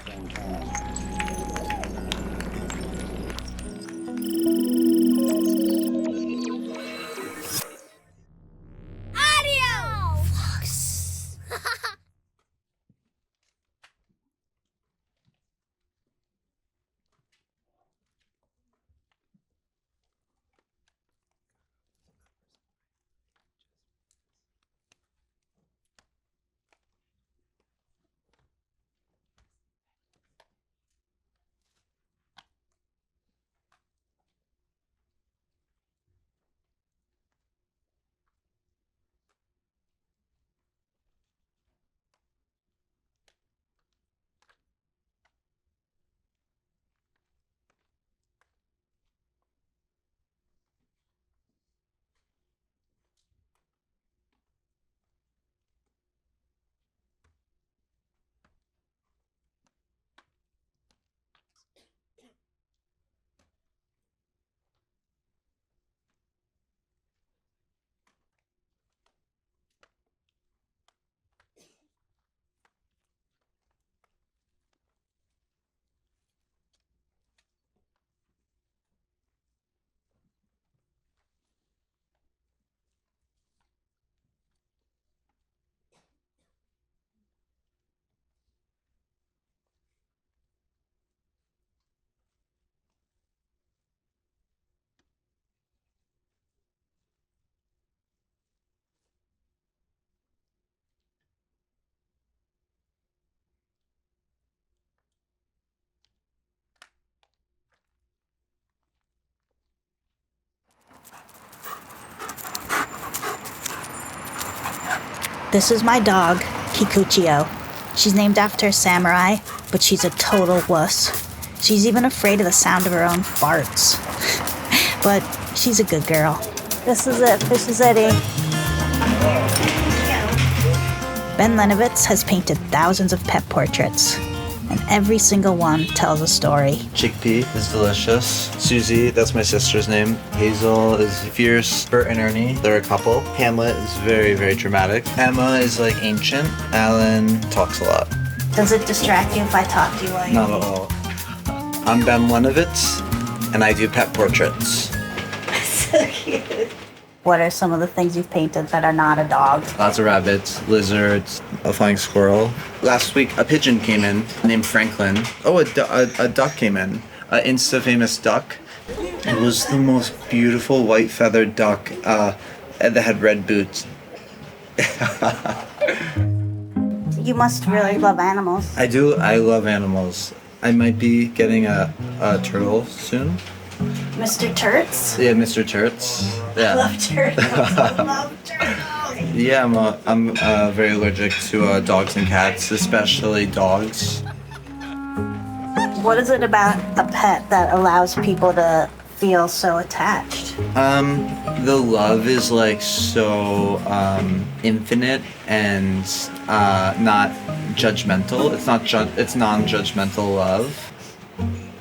Flux. This is my dog, Kikuchio. She's named after a samurai, but she's a total wuss. She's even afraid of the sound of her own farts. But she's a good girl. This is it. This is Eddie. Ben Lenovitz has painted thousands of pet portraits, and every single one tells a story. Chickpea is delicious. Susie, that's my sister's name. Hazel is fierce. Bert and Ernie, they're a couple. Hamlet is very, very dramatic. Emma is like ancient. Alan talks a lot. Does it distract you if I talk to you while Not at all. I'm Ben Lenovitz, and I do pet portraits. So cute. What are some of the things you've painted that are not a dog? Lots of rabbits, lizards, a flying squirrel. Last week, a pigeon came in named Franklin. Oh, a duck came in. An Insta-famous duck. It was the most beautiful white feathered duck that had red boots. You must really love animals. I do. I love animals. I might be getting a turtle soon. Mr. Turts? Yeah, Mr. Turts. Yeah. I love turtles. I love turtles. Yeah, I'm very allergic to dogs and cats, especially dogs. What is it about a pet that allows people to feel so attached? The love is like so infinite and not judgmental. It's non-judgmental love.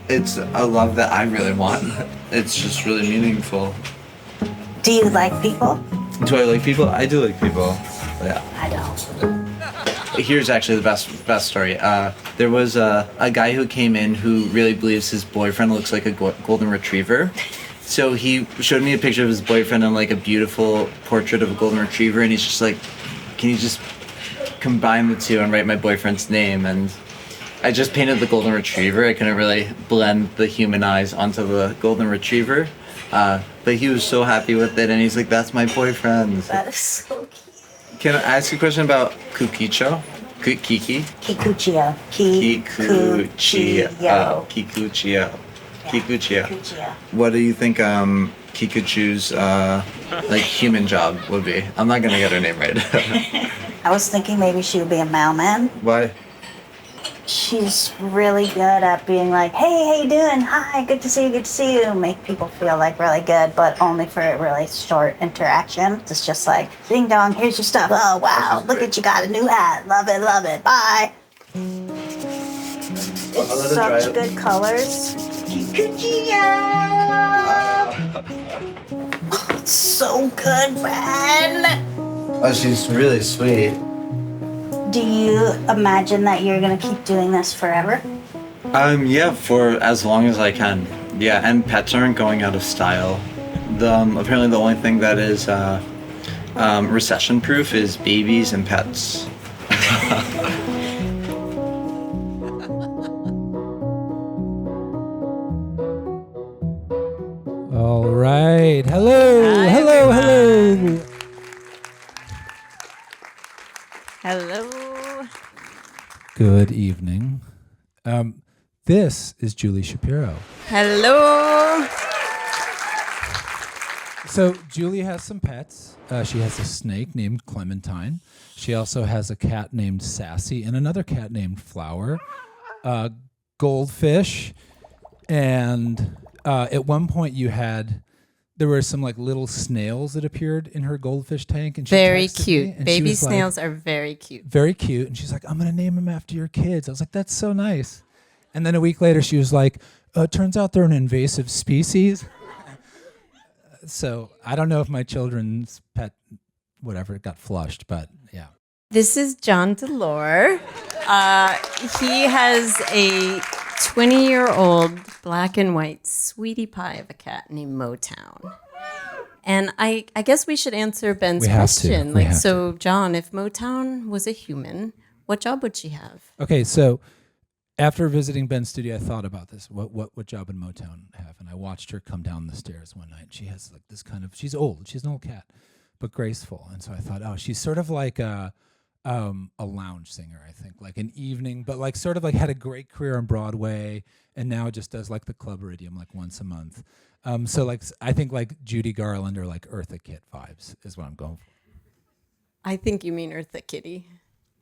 It's a love that I really want. It's just really meaningful. Do you like people? Do I like people? I do like people. Yeah. I don't. Here's actually the best story. There was a guy who came in who really believes his boyfriend looks like a golden retriever. So he showed me a picture of his boyfriend and like a beautiful portrait of a golden retriever, and he's just like, can you just combine the two and write my boyfriend's name? And I just painted the golden retriever. I couldn't really blend the human eyes onto the golden retriever. But he was so happy with it, and he's like, that's my boyfriend. That is so cute. Can I ask you a question about Kukicho? Kiki? Kikuchio. Kikuchio. Kikuchio. Kikuchio. Kikuchio. Kikuchio. What do you think Kikuchu's like human job would be? I'm not gonna get her name right. I was thinking maybe she would be a mailman. Why? She's really good at being like, hey, how you doing? Hi, good to see you. Make people feel like really good, but only for a really short interaction. It's just like, ding dong, here's your stuff. Oh, wow, look at you got a new hat. Love it, bye. It's such good colors. Oh, it's so good, man. Oh, she's really sweet. Do you imagine that you're gonna keep doing this forever? Yeah, for as long as I can. Yeah, and pets aren't going out of style. Apparently the only thing that is recession proof is babies and pets. All right. Hello. Hi, hello. everyone. Hello. Hello. Good evening. This is Julie Shapiro. Hello. So Julie has some pets. She has a snake named Clementine. She also has a cat named Sassy and another cat named Flower. Goldfish. And at one point there were some like little snails that appeared in her goldfish tank. And she Very texted cute. me, and she Baby was like, snails are very cute. very cute. And she's like, I'm going to name them after your kids. I was like, that's so nice. And then a week later, she was like, turns out they're an invasive species. So I don't know if my children's pet, whatever, got flushed, but yeah. This is John Delore. He has a 20-year-old black and white sweetie pie of a cat named Motown. And I guess we should answer Ben's We have to. question. We have So, John, if Motown was a human, what job would she have? Okay, so after visiting Ben's studio, I thought about this. What job would Motown have? And I watched her come down the stairs one night. She has like this kind of, she's old. She's an old cat, but graceful. And so I thought, oh, she's sort of like a lounge singer, I think, like an evening, but like sort of like had a great career on Broadway and now just does like the Club Iridium like once a month. So like I think like Judy Garland or like Eartha Kitt vibes is what I'm going for. I think you mean Eartha Kitty.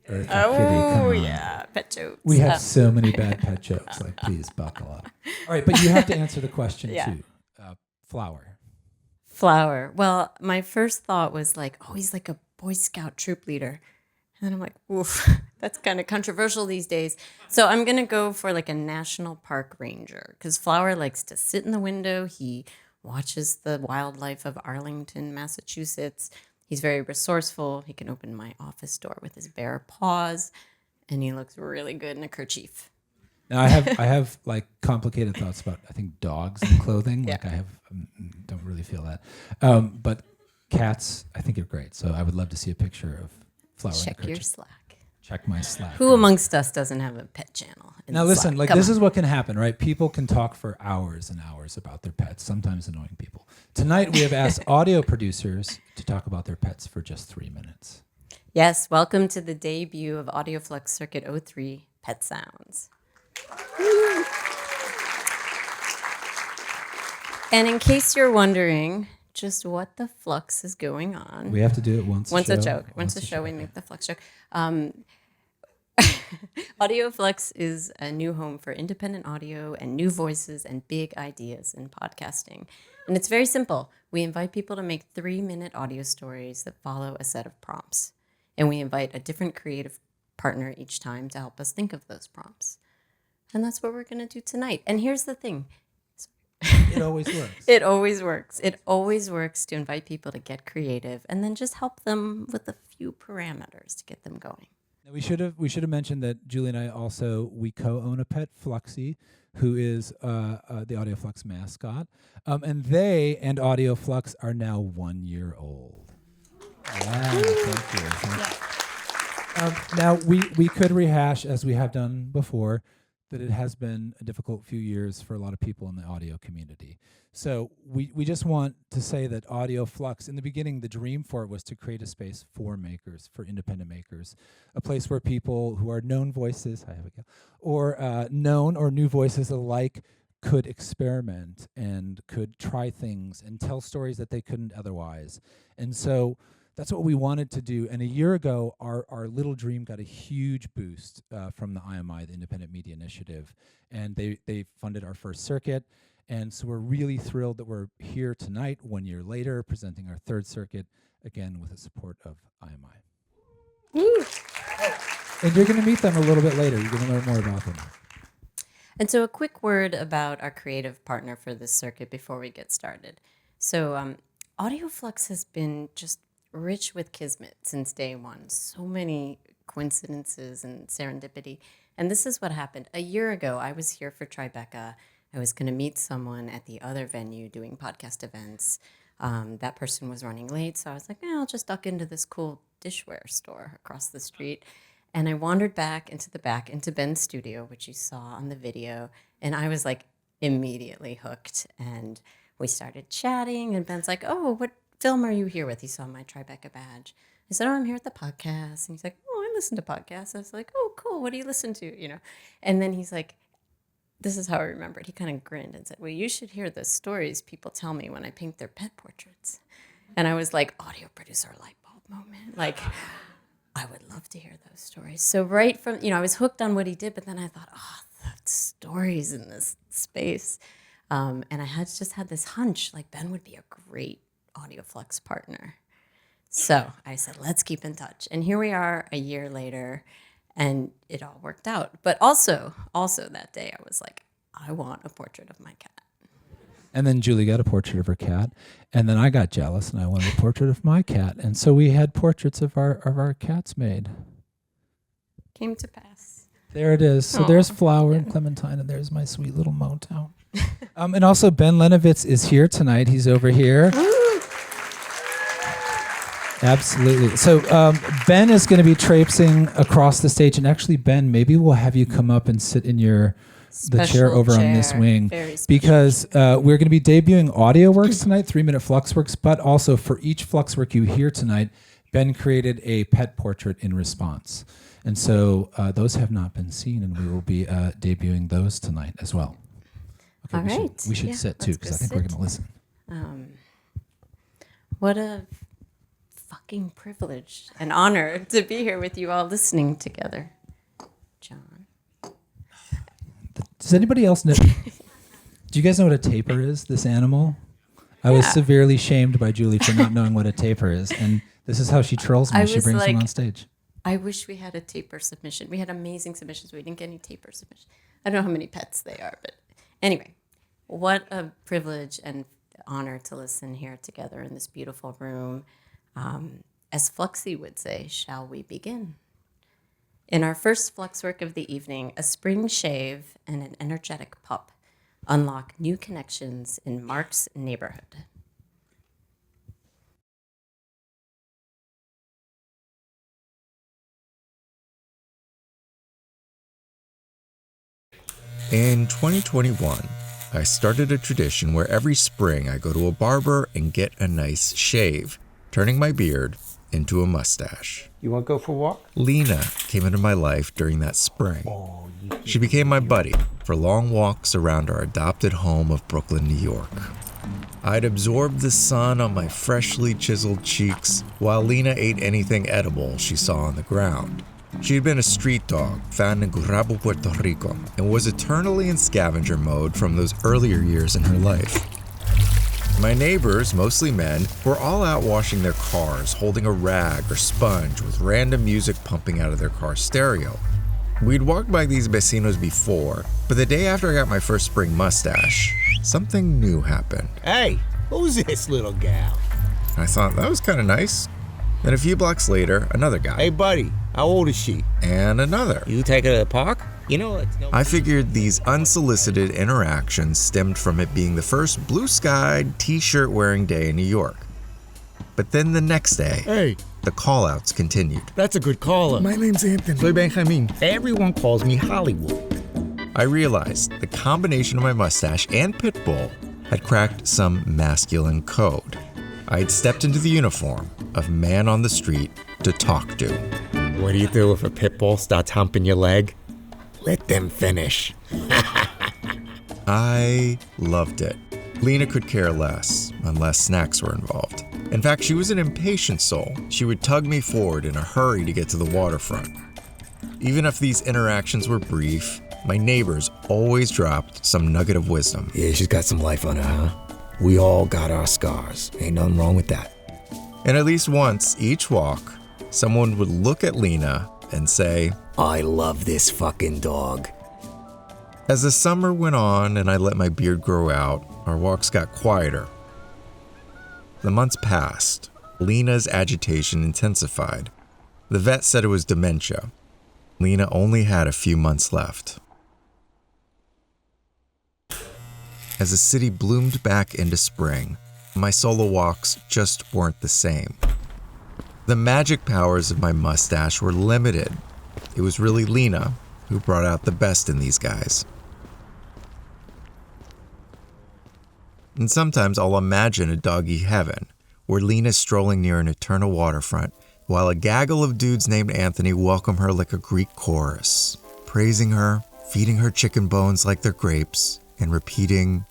Eartha Kitty, come Oh, on. yeah. Pet jokes. We have so many bad pet jokes. Like, please buckle up. All right, but you have to answer the question Yeah. too. Flower. Flower. Well, my first thought was like, oh, he's like a Boy Scout troop leader. And then I'm like, oof, that's kind of controversial these days. So I'm going to go for like a national park ranger because Flower likes to sit in the window. He watches the wildlife of Arlington, Massachusetts. He's very resourceful. He can open my office door with his bare paws. And he looks really good in a kerchief. Now I have like complicated thoughts about I think dogs and clothing. Yeah. Like I have don't really feel that. But cats I think are great. So I would love to see a picture of Flower. Check your Slack. Check my Slack. Who amongst us doesn't have a pet channel? Now listen, like this is what can happen, right? People can talk for hours and hours about their pets, sometimes annoying people. Tonight we have asked audio producers to talk about their pets for just 3 minutes. Yes, welcome to the debut of Audio Flux Circuit 03 Pet Sounds. And in case you're wondering just what the flux is going on. We have to do it once a show. Once a show, we make the flux joke. Audio Flux is a new home for independent audio and new voices and big ideas in podcasting. And it's very simple. We invite people to make 3-minute audio stories that follow a set of prompts. And we invite a different creative partner each time to help us think of those prompts. And that's what we're going to do tonight. And here's the thing. It always works. It always works. It always works to invite people to get creative and then just help them with a few parameters to get them going. Now, we should have mentioned that Julie and I also we co-own a pet, Fluxy, who is the Audio Flux mascot, and they and Audio Flux are now 1 year old. Wow, thank you. Now we could rehash as we have done before that it has been a difficult few years for a lot of people in the audio community. So we just want to say that Audio Flux, in the beginning, the dream for it was to create a space for makers, for independent makers, a place where people who are known voices, or known or new voices alike could experiment and could try things and tell stories that they couldn't otherwise. And so that's what we wanted to do. And a year ago, our little dream got a huge boost from the IMI, the Independent Media Initiative. And they funded our first circuit. And so we're really thrilled that we're here tonight, 1 year later, presenting our third circuit, again, with the support of IMI. Woo. And you're going to meet them a little bit later. You're going to learn more about them. And so a quick word about our creative partner for this circuit before we get started. So Audio Flux has been just rich with kismet since day one. So many coincidences and serendipity. And this is what happened. A year ago, I was here for Tribeca. I was going to meet someone at the other venue doing podcast events. That person was running late, so I was like, I'll just duck into this cool dishware store across the street. And I wandered back into Ben's studio, which you saw on the video, and I was like immediately hooked. And we started chatting, and Ben's like, oh, what film are you here with? He saw my Tribeca badge. I said, I'm here at the podcast. And he's like, oh, I listen to podcasts. I was like, oh, cool. What do you listen to? And then he's like, this is how I remembered. He kind of grinned and said, well, you should hear the stories people tell me when I paint their pet portraits. And I was like, audio producer light bulb moment. Like, I would love to hear those stories. So right from, I was hooked on what he did, but then I thought, the stories in this space. And I just had this hunch, like Ben would be a great Audio Flux partner. So I said, let's keep in touch. And here we are a year later, and it all worked out. But also that day, I was like, I want a portrait of my cat. And then Julie got a portrait of her cat, and then I got jealous, and I wanted a portrait of my cat. And so we had portraits of our cats made. Came to pass. There it is. So there's Flower and Clementine, and there's my sweet little Motown. And also Ben Lenovitz is here tonight. He's over here. Absolutely. So Ben is going to be traipsing across the stage. And actually, Ben, maybe we'll have you come up and sit in the chair over on this wing. Because we're going to be debuting audio works tonight, 3-minute Flux works. But also for each Flux work you hear tonight, Ben created a pet portrait in response. And so those have not been seen, and we will be debuting those tonight as well. Okay, all right. We should sit too, because I think we're going to listen. What a fucking privilege and honor to be here with you all listening together. John. Does anybody else know? Do you guys know what a tapir is, this animal? I was severely shamed by Julie for not knowing what a tapir is, and this is how she trolls me when she brings them on stage. I wish we had a tapir submission. We had amazing submissions. We didn't get any tapir submissions. I don't know how many pets they are, but anyway, what a privilege and honor to listen here together in this beautiful room. As Fluxy would say, shall we begin? In our first Flux work of the evening, a spring shave and an energetic pup unlock new connections in Mark's neighborhood. In 2021, I started a tradition where every spring I go to a barber and get a nice shave, turning my beard into a mustache. You want to go for a walk? Lena came into my life during that spring. She became my buddy for long walks around our adopted home of Brooklyn, New York. I'd absorbed the sun on my freshly chiseled cheeks while Lena ate anything edible she saw on the ground. She had been a street dog found in Gurabo, Puerto Rico, and was eternally in scavenger mode from those earlier years in her life. My neighbors, mostly men, were all out washing their cars, holding a rag or sponge with random music pumping out of their car stereo. We'd walked by these vecinos before, but the day after I got my first spring mustache, something new happened. Hey, who's this little gal? I thought that was kind of nice. Then a few blocks later, another guy. Hey, buddy, how old is she? And another. You take her to the park? You know, it's no... I figured these unsolicited interactions stemmed from it being the first blue-skied, t-shirt wearing day in New York. But then the next day, Hey, the call-outs continued. that's a good caller. My name's Anthony. Soy Benjamin. Everyone calls me Hollywood. I realized the combination of my mustache and pit bull had cracked some masculine code. I had stepped into the uniform of man on the street to talk to. What do you do if a pit bull starts humping your leg? Let them finish. I loved it. Lena could care less, unless snacks were involved. In fact, she was an impatient soul. She would tug me forward in a hurry to get to the waterfront. Even if these interactions were brief, my neighbors always dropped some nugget of wisdom. Yeah, she's got some life on her, huh? We all got our scars. Ain't nothing wrong with that. And at least once each walk, someone would look at Lena and say, I love this fucking dog. As the summer went on and I let my beard grow out, our walks got quieter. The months passed. Lena's agitation intensified. The vet said it was dementia. Lena only had a few months left. As the city bloomed back into spring, my solo walks just weren't the same. The magic powers of my mustache were limited. It was really Lena who brought out the best in these guys. And sometimes I'll imagine a doggy heaven, where Lena's strolling near an eternal waterfront, while a gaggle of dudes named Anthony welcome her like a Greek chorus, praising her, feeding her chicken bones like they're grapes, and repeating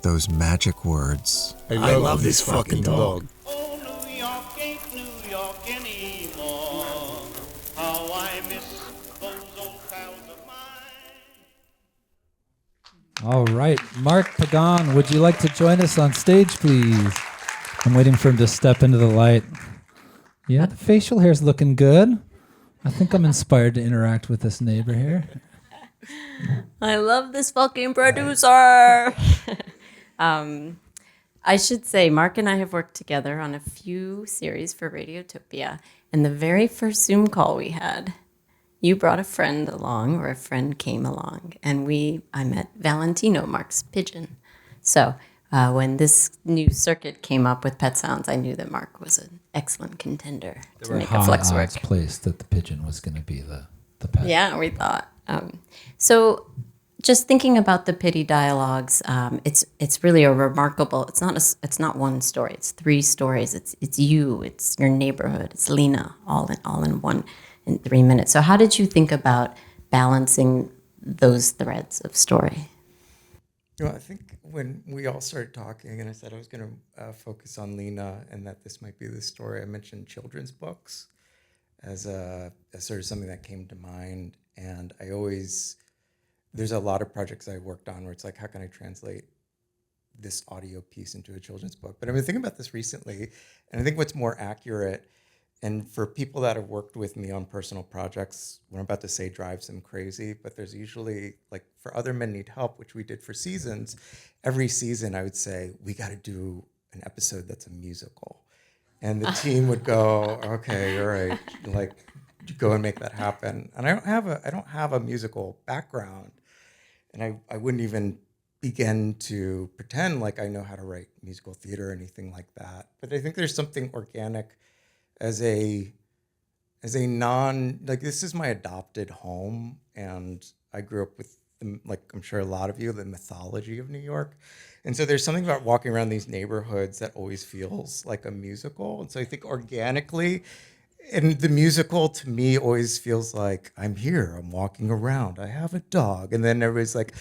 those magic words. I love this fucking dog. Oh, New York ain't New York anymore. How I miss those old pals of mine. All right, Mark Pagán, would you like to join us on stage, please? I'm waiting for him to step into the light. Yeah, the facial hair's looking good. I think I'm inspired to interact with this neighbor here. I love this fucking producer. I should say, Mark and I have worked together on a few series for Radiotopia. And the very first Zoom call we had, you brought a friend along, or a friend came along, and I met Valentino, Mark's pigeon. So when this new circuit came up with Pet Sounds, I knew that Mark was an excellent contender to make the Flux work. Placed that the pigeon was going to be the pet. Yeah, we thought. So just thinking about the pity dialogues, it's really a remarkable. It's not one story. It's three stories. It's you. It's your neighborhood. It's Lena. All in one in 3 minutes. So how did you think about balancing those threads of story? Well, I think when we all started talking, and I said I was going to focus on Lena and that this might be the story, I mentioned children's books as sort of something that came to mind. And there's a lot of projects I worked on where it's like, how can I translate this audio piece into a children's book? But I've been thinking about this recently, and I think what's more accurate, and for people that have worked with me on personal projects, what I'm about to say drives them crazy, but there's usually, like for Other Men Need Help, which we did for seasons, every season I would say, we got to do an episode that's a musical. And the team would go, okay, all right, like go and make that happen. And I don't have a musical background, and I wouldn't even begin to pretend like I know how to write musical theater or anything like that. But I think there's something organic as a like, this is my adopted home, and I grew up with, like I'm sure a lot of you, the mythology of New York. And so there's something about walking around these neighborhoods that always feels like a musical. And so I think organically, and the musical to me always feels like I'm here, I'm walking around, I have a dog. And then everybody's like,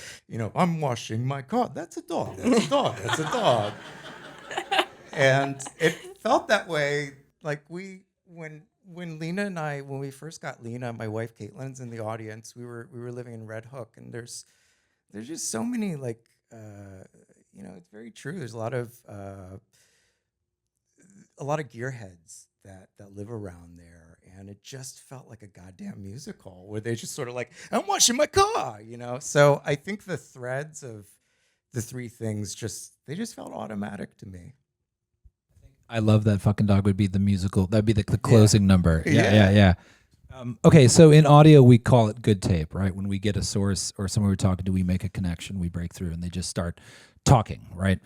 I'm washing my car. That's a dog, that's a dog, that's a dog. And it felt that way. Like when Lena and I, when we first got Lena, my wife Caitlin's in the audience, we were living in Red Hook, and there's just so many, like, it's very true. There's a lot of gearheads that live around there, and it just felt like a goddamn musical where they just sort of like, I'm washing my car, So I think the threads of the three things they just felt automatic to me. I love that fucking dog would be the musical. That'd be the closing number. Yeah. Okay, so in audio, we call it good tape, right? When we get a source or someone we're talking to, we make a connection, we break through, and they just start talking, right?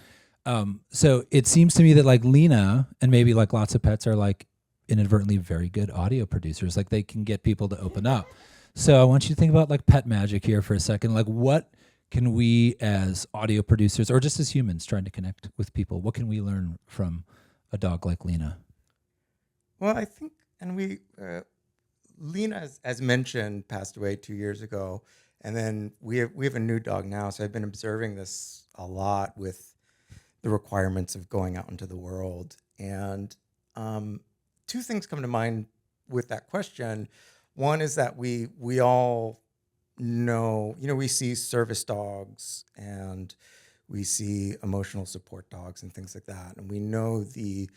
So it seems to me that like Lena and maybe like lots of pets are like inadvertently very good audio producers. Like they can get people to open up. So I want you to think about like pet magic here for a second. Like what can we as audio producers or just as humans trying to connect with people, what can we learn from a dog like Lena? Well, I think, and Lena, as mentioned, passed away 2 years ago, and then we have a new dog now. So I've been observing this a lot with the requirements of going out into the world. And two things come to mind with that question. One is that we all know, we see service dogs and we see emotional support dogs and things like that, and we know the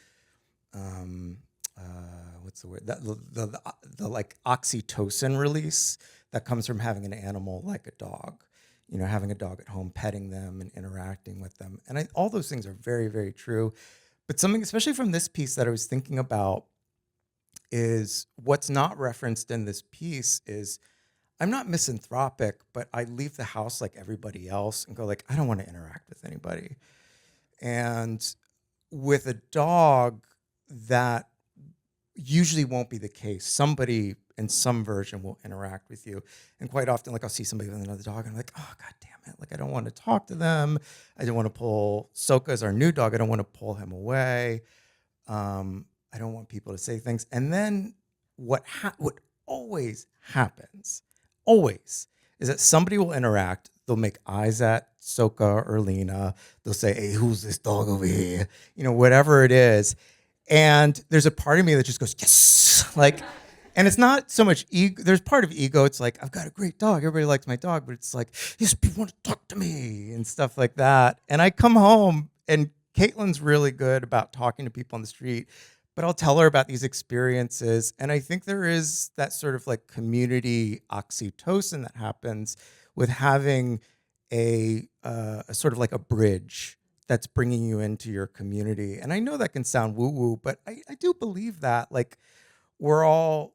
what's the word? The like oxytocin release that comes from having an animal like a dog. Having a dog at home, petting them and interacting with them, and all those things are very, very true. But something, especially from this piece, that I was thinking about is what's not referenced in this piece is I'm not misanthropic, but I leave the house like everybody else and go like, I don't want to interact with anybody. And with a dog, that usually won't be the case. Somebody in some version will interact with you. And quite often, like I'll see somebody with another dog and I'm like, oh, God damn it. Like, I don't want to talk to them. I don't want to pull Soka as our new dog. I don't want to pull him away. I don't want people to say things. And then what always happens, always, is that somebody will interact. They'll make eyes at Soka or Lena. They'll say, hey, who's this dog over here? Whatever it is. And there's a part of me that just goes, yes. Like, and it's not so much ego. There's part of ego. It's like, I've got a great dog. Everybody likes my dog. But it's like, yes, people want to talk to me and stuff like that. And I come home and Caitlin's really good about talking to people on the street, but I'll tell her about these experiences. And I think there is that sort of like community oxytocin that happens with having a sort of like a bridge that's bringing you into your community. And I know that can sound woo-woo, but I do believe that. Like, I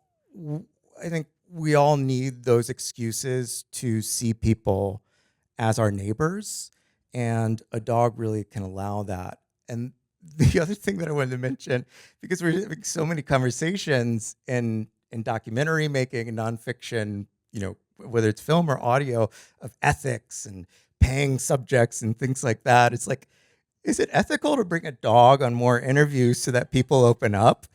think we all need those excuses to see people as our neighbors, and a dog really can allow that. And the other thing that I wanted to mention, because we're having so many conversations in documentary making and nonfiction, whether it's film or audio, of ethics and paying subjects and things like that. It's like, is it ethical to bring a dog on more interviews so that people open up?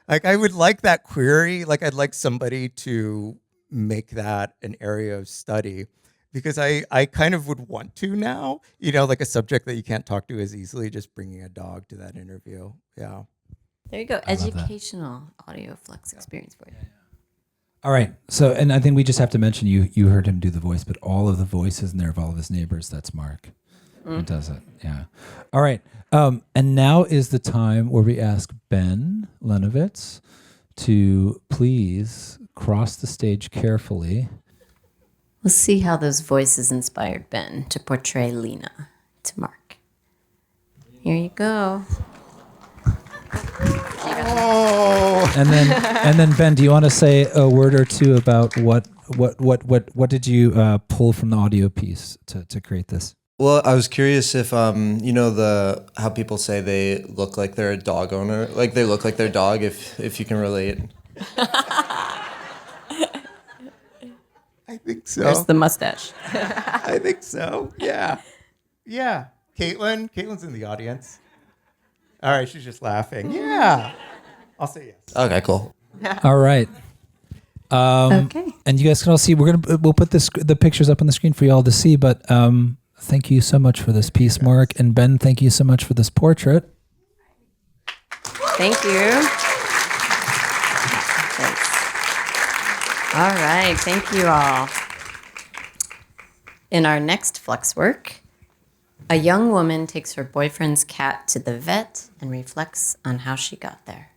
Like, I would like that query. Like, I'd like somebody to make that an area of study, because I kind of would want to now, like a subject that you can't talk to as easily, just bringing a dog to that interview. Yeah. There you go. Educational audio Flux experience for you. All right. So, and I think we just have to mention, you heard him do the voice, but all of the voices in there of all of his neighbors, that's Mark. Who does it. Yeah. All right. And now is the time where we ask Ben Lenovitz to please cross the stage carefully. Let's see how those voices inspired Ben to portray Lena to Mark. Here you go. And then Ben, do you want to say a word or two about what did you pull from the audio piece to create this? Well, I was curious if how people say they look like they're a dog owner, like they look like their dog, if you can relate. I think so. There's the mustache. I think so. Yeah. Yeah. Caitlin's in the audience. All right, she's just laughing. Yeah. I'll say yes. Okay, cool. All right. Okay. And you guys can all see. We'll put the pictures up on the screen for you all to see. But thank you so much for this piece, Mark, and Ben. Thank you so much for this portrait. Thank you. Thanks. All right. Thank you all. In our next Flux work, a young woman takes her boyfriend's cat to the vet and reflects on how she got there.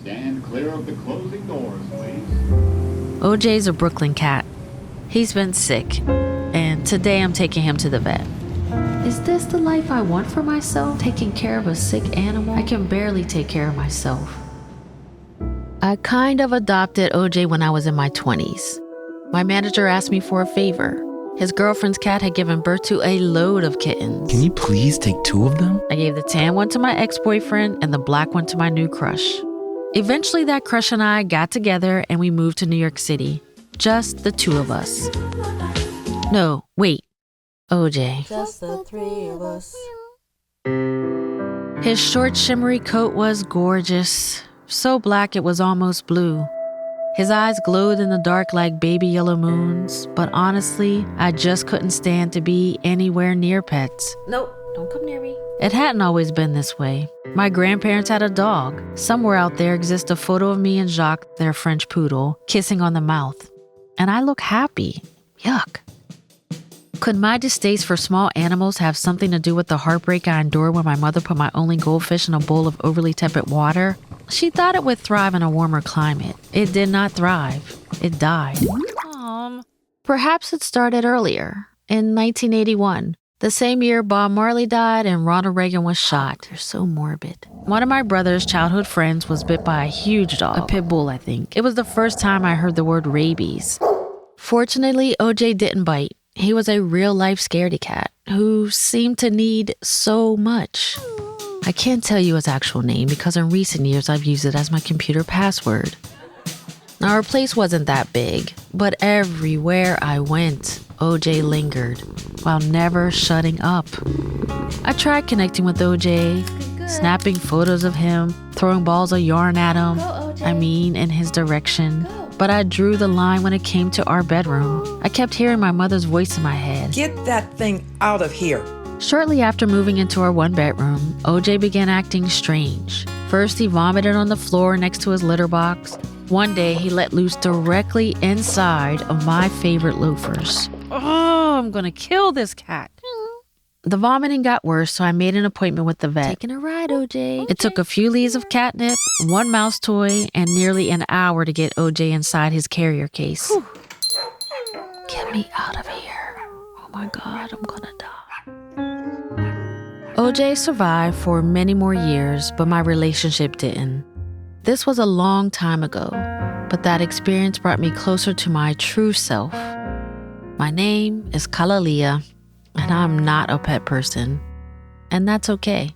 Stand clear of the closing doors, please. OJ's a Brooklyn cat. He's been sick, and today I'm taking him to the vet. Is this the life I want for myself? Taking care of a sick animal? I can barely take care of myself. I kind of adopted OJ when I was in my 20s. My manager asked me for a favor. His girlfriend's cat had given birth to a load of kittens. Can you please take 2 of them? I gave the tan one to my ex-boyfriend and the black one to my new crush. Eventually, that crush and I got together and we moved to New York City. Just the 2 of us. No, wait. OJ. Just the 3 of us. His short, shimmery coat was gorgeous. So black it was almost blue. His eyes glowed in the dark like baby yellow moons. But honestly, I just couldn't stand to be anywhere near pets. Nope, don't come near me. It hadn't always been this way. My grandparents had a dog. Somewhere out there exists a photo of me and Jacques, their French poodle, kissing on the mouth. And I look happy. Yuck. Could my distaste for small animals have something to do with the heartbreak I endured when my mother put my only goldfish in a bowl of overly tepid water? She thought it would thrive in a warmer climate. It did not thrive. It died. Perhaps it started earlier, in 1981, the same year Bob Marley died and Ronald Reagan was shot. They're so morbid. One of my brother's childhood friends was bit by a huge dog, a pit bull, I think. It was the first time I heard the word rabies. Fortunately, OJ didn't bite. He was a real-life scaredy cat who seemed to need so much. I can't tell you his actual name because in recent years I've used it as my computer password. Now, our place wasn't that big, but everywhere I went, OJ lingered while never shutting up. I tried connecting with OJ, snapping photos of him, throwing balls of yarn at him, in his direction. But I drew the line when it came to our bedroom. I kept hearing my mother's voice in my head. Get that thing out of here. Shortly after moving into our one bedroom, OJ began acting strange. First, he vomited on the floor next to his litter box. One day, he let loose directly inside of my favorite loafers. Oh, I'm gonna kill this cat. The vomiting got worse, so I made an appointment with the vet. Taking a ride, OJ. It took a few leaves of catnip, one mouse toy, and nearly an hour to get OJ inside his carrier case. Whew. Get me out of here. Oh my God, I'm gonna die. OJ survived for many more years, but my relationship didn't. This was a long time ago, but that experience brought me closer to my true self. My name is KalaLea, and I'm not a pet person, and that's okay.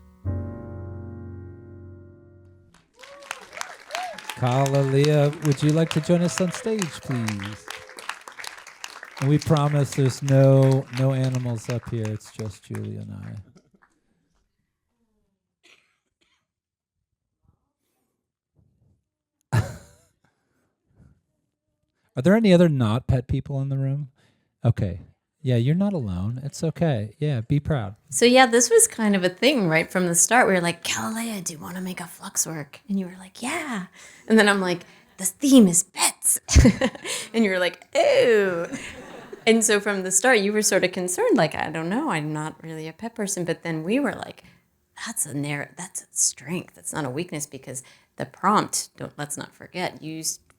KalaLea, would you like to join us on stage, please? And we promise there's no animals up here. It's just Julie and I. Are there any other not pet people in the room? Okay. Yeah, you're not alone. It's okay. Yeah, be proud. So yeah, this was kind of a thing right from the start. We were like, KalaLea, do you want to make a Flux work? And you were like, yeah. And then I'm like, this theme is pets. And you were like, ew. And so from the start, you were sort of concerned, like, I don't know, I'm not really a pet person. But then we were like, that's a strength. That's not a weakness, because the prompt, let's not forget,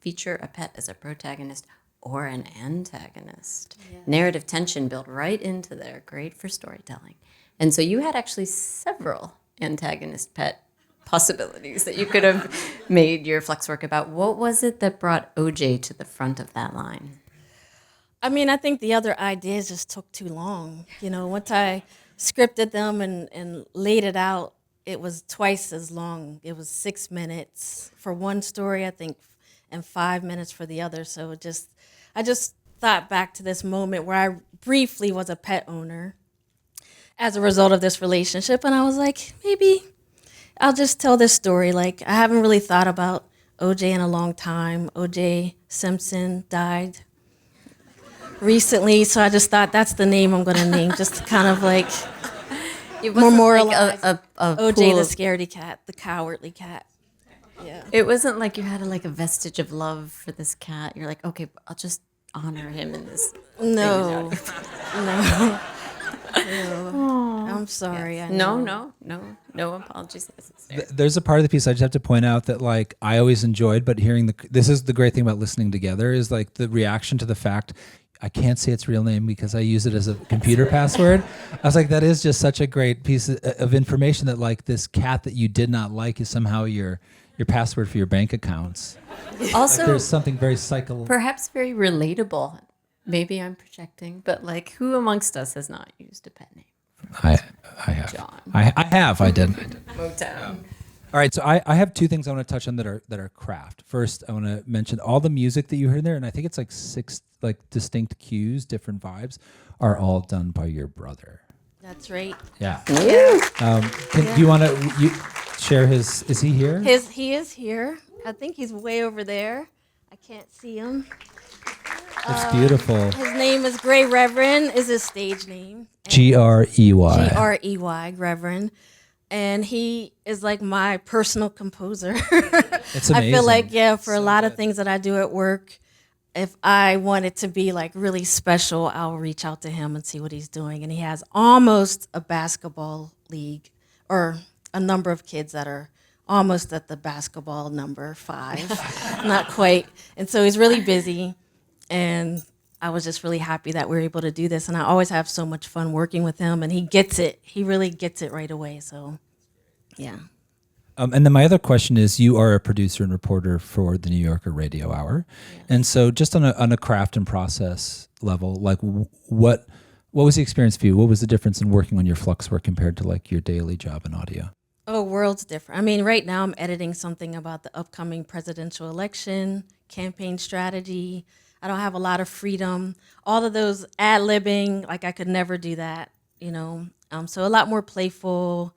feature a pet as a protagonist or an antagonist. Yeah. Narrative tension built right into there, great for storytelling. And so you had actually several antagonist pet possibilities that you could have made your Flux work about. What was it that brought OJ to the front of that line? I mean, I think the other ideas just took too long. You know, once I scripted them and laid it out, it was twice as long. It was 6 minutes for one story, I think, and 5 minutes for the other. So I just thought back to this moment where I briefly was a pet owner as a result of this relationship. And I was like, maybe I'll just tell this story. Like, I haven't really thought about OJ in a long time. OJ Simpson died recently. So I just thought that's the name I'm going to name, just to kind of like memorialize like OJ the scaredy cat, the cowardly cat. Yeah. It wasn't like you had a vestige of love for this cat. You're like, okay, I'll just honor him in this. No. I'm sorry. Yes. No apologies necessary. There's a part of the piece I just have to point out that like I always enjoyed, but hearing this is the great thing about listening together is like the reaction to the fact I can't say its real name because I use it as a computer password. I was like, that is just such a great piece of information that like this cat that you did not like is somehow your password for your bank accounts. Also, like there's something very psychological. Perhaps very relatable. Maybe I'm projecting, but like who amongst us has not used a pet name? I have. John. I have. I did. Motown. All right, so I have two things I want to touch on that are craft. First, I want to mention all the music that you heard there, and I think it's like 6 like distinct cues, different vibes, are all done by your brother. That's right. Yeah. Do you want to share his? Is he here? He is here. I think he's way over there. I can't see him. It's beautiful. His name is Gray Reverend. Is his stage name? Grey. Grey Reverend. And he is like my personal composer. It's amazing. I feel like, for a lot of things that I do at work, if I want it to be like really special, I'll reach out to him and see what he's doing. And he has almost a basketball league, or a number of kids that are almost at the basketball number 5, not quite. And so he's really busy. And I was just really happy that we were able to do this. And I always have so much fun working with him, and he gets it. He really gets it right away. So, yeah. And then my other question is, you are a producer and reporter for the New Yorker Radio Hour. Yes. And so just on a craft and process level, like what was the experience for you? What was the difference in working on your Flux work compared to like your daily job in audio? Oh, worlds different. I mean, right now I'm editing something about the upcoming presidential election, campaign strategy. I don't have a lot of freedom. All of those ad-libbing, like I could never do that, you know. So a lot more playful,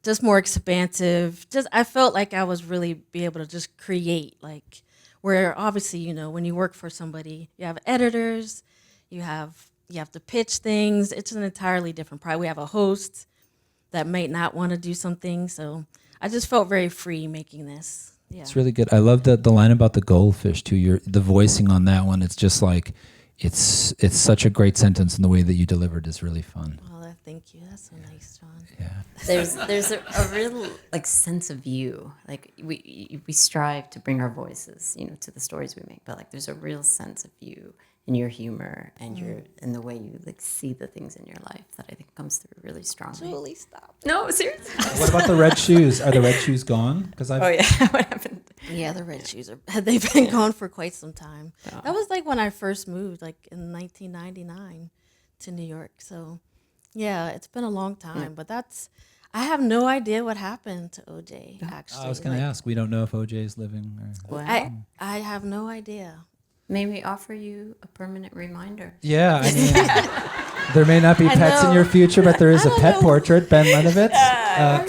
just more expansive. Just I felt like I was really be able to just create, like where obviously, you know, when you work for somebody, you have editors, you have to pitch things. It's an entirely different product. We have a host that might not want to do something. So I just felt very free making this. Yeah. It's really good. I love the line about the goldfish too. The voicing on that one. It's just like, it's such a great sentence, and the way that you delivered is really fun. Oh, thank you. That's so nice, John. Yeah. There's a real like sense of you. Like we strive to bring our voices, you know, to the stories we make, but like there's a real sense of you and your humor and your and the way you like see the things in your life that I think comes through really strongly. Julie, stop. No, seriously. What about the red shoes? Are the red shoes gone? Because Oh yeah, what happened? Yeah, the red shoes they've been gone for quite some time. Oh. That was like when I first moved, like in 1999 to New York. So yeah, it's been a long time, but I have no idea what happened to OJ, actually. I was going to ask. We don't know if OJ is living. Or... Wow. I have no idea. May we offer you a permanent reminder? Yeah, I mean, there may not be pets in your future, but there is a pet portrait, Ben Lenovitz. I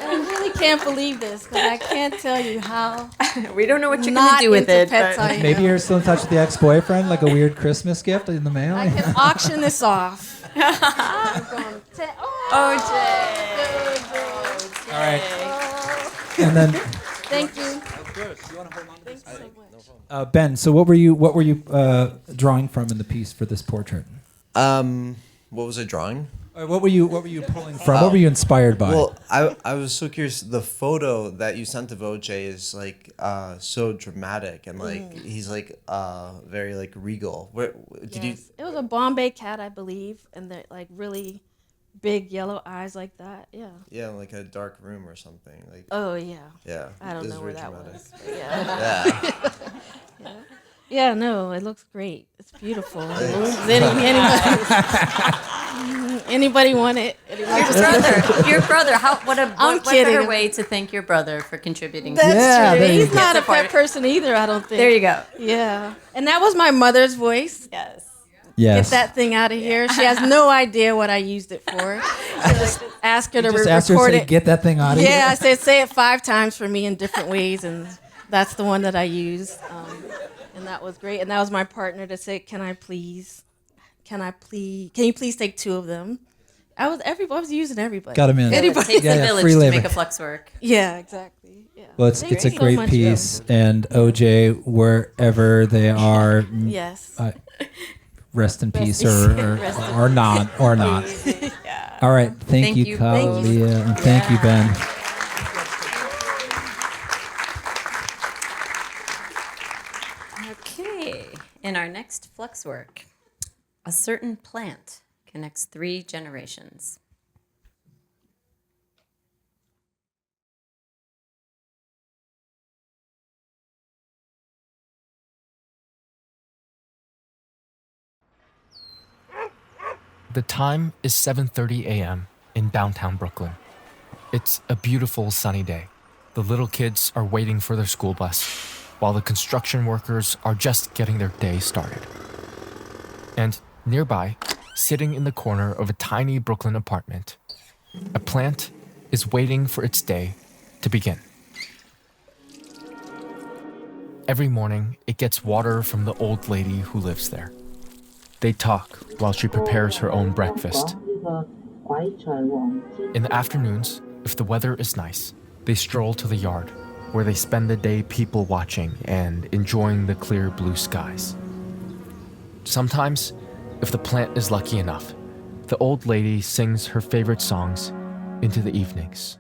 really can't believe this, because I can't tell you how. We don't know what you're going to do with it. Maybe you're still in touch with the ex-boyfriend, like a weird Christmas gift in the mail. I can auction this off. OJ. All right. And then... Thank you. Of course. You want to hold on to this? Thanks so much. Ben, so what were you drawing from in the piece for this portrait? What was I drawing? What were you pulling from? What were you inspired by? Well, I was so curious. The photo that you sent of OJ is like so dramatic, and like he's like very like regal. Where did you? It was a Bombay cat, I believe, and they're like really big yellow eyes like that. Yeah. Yeah, like a dark room or something. Like. Oh yeah. Yeah. I don't know where that was. Yeah. Yeah. Yeah, no, it looks great. It's beautiful. Anybody want it? Your brother. What better way to thank your brother for contributing? That's true. He's not a pet person either, I don't think. There you go. Yeah. And that was my mother's voice. Yes. Get that thing out of here. She has no idea what I used it for. I just asked her to record it. Get that thing out of here. Yeah, I said, say it 5 times for me in different ways, and that's the one that I used. And that was great. And that was my partner to say, can you please take 2 of them? I was using everybody. Got him in. It takes a village to make a Flux work. Yeah, exactly. Yeah. Well, it's a great piece, and OJ, wherever they are, yes. Rest in peace, or not. Yeah. All right, thank you, KalaLea, and thank you, Ben. Okay, in our next Flux work, a certain plant connects 3 generations. The time is 7:30 a.m. in downtown Brooklyn. It's a beautiful sunny day. The little kids are waiting for their school bus, while the construction workers are just getting their day started. And nearby, sitting in the corner of a tiny Brooklyn apartment, a plant is waiting for its day to begin. Every morning, it gets water from the old lady who lives there. They talk while she prepares her own breakfast. In the afternoons, if the weather is nice, they stroll to the yard, where they spend the day people watching and enjoying the clear blue skies. Sometimes, if the plant is lucky enough, the old lady sings her favorite songs into the evenings.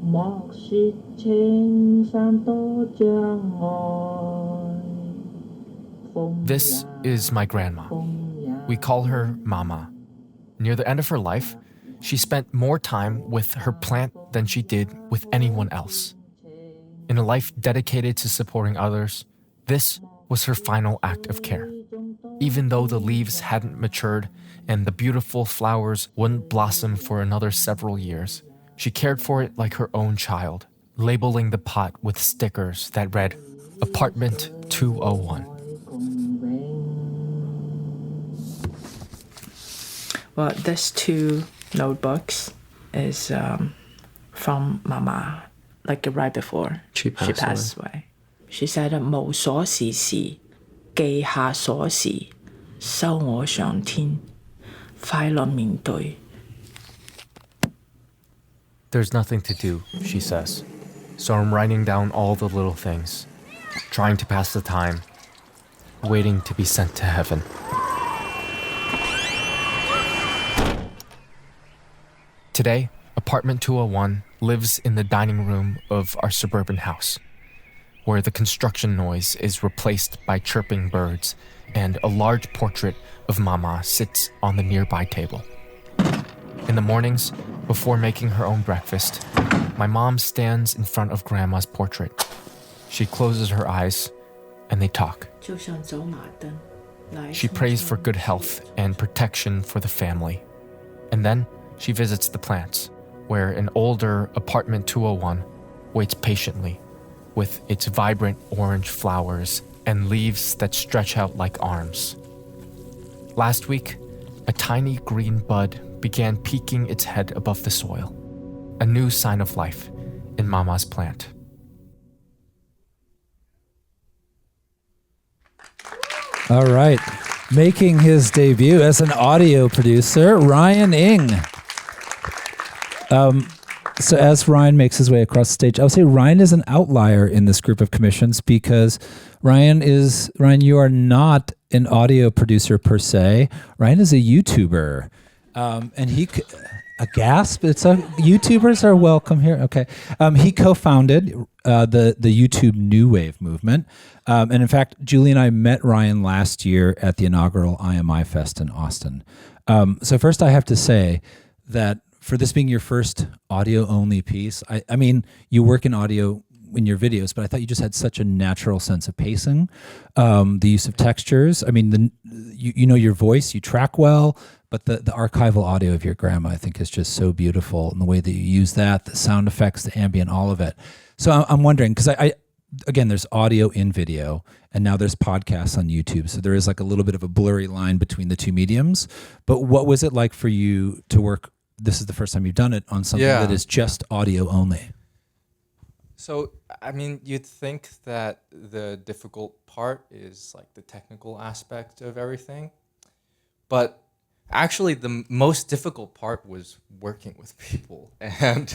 莫說青山多障礙，風 This is my grandma. We call her Mama. Near the end of her life, she spent more time with her plant than she did with anyone else. In a life dedicated to supporting others, this was her final act of care. Even though the leaves hadn't matured and the beautiful flowers wouldn't blossom for another several years, she cared for it like her own child, labeling the pot with stickers that read, Apartment 201. Well, these two notebooks is from Mama, like right before She passed away. She said, 無所事事，記下鎖匙，收我上天，快樂面對。 There's nothing to do, she says. So I'm writing down all the little things, trying to pass the time, waiting to be sent to heaven. Today, apartment 201 lives in the dining room of our suburban house, where the construction noise is replaced by chirping birds and a large portrait of Mama sits on the nearby table. In the mornings, before making her own breakfast, my mom stands in front of Grandma's portrait. She closes her eyes and they talk. She prays for good health and protection for the family. And then she visits the plants, where an older apartment 201 waits patiently with its vibrant orange flowers and leaves that stretch out like arms. Last week, a tiny green bud began peeking its head above the soil, a new sign of life in Mama's plant. All right. Making his debut as an audio producer, Ryan Ng. So as Ryan makes his way across the stage, I would say Ryan is an outlier in this group of commissions because Ryan, you are not an audio producer per se. Ryan is a YouTuber. And a gasp. YouTubers are welcome here. Okay. He co-founded the YouTube New Wave movement. And in fact, Julie and I met Ryan last year at the inaugural IMI Fest in Austin. So first I have to say that for this being your first audio only piece, I mean, you work in audio in your videos, but I thought you just had such a natural sense of pacing, the use of textures. I mean, you know your voice, you track well, but the archival audio of your grandma, I think, is just so beautiful, and the way that you use that, the sound effects, the ambient, all of it. So I'm wondering, because again, there's audio in video, and now there's podcasts on YouTube, so there is like a little bit of a blurry line between the two mediums. But what was it like for you to work? This is the first time you've done it on something that is just audio only. So, I mean, you'd think that the difficult part is like the technical aspect of everything, but actually the most difficult part was working with people and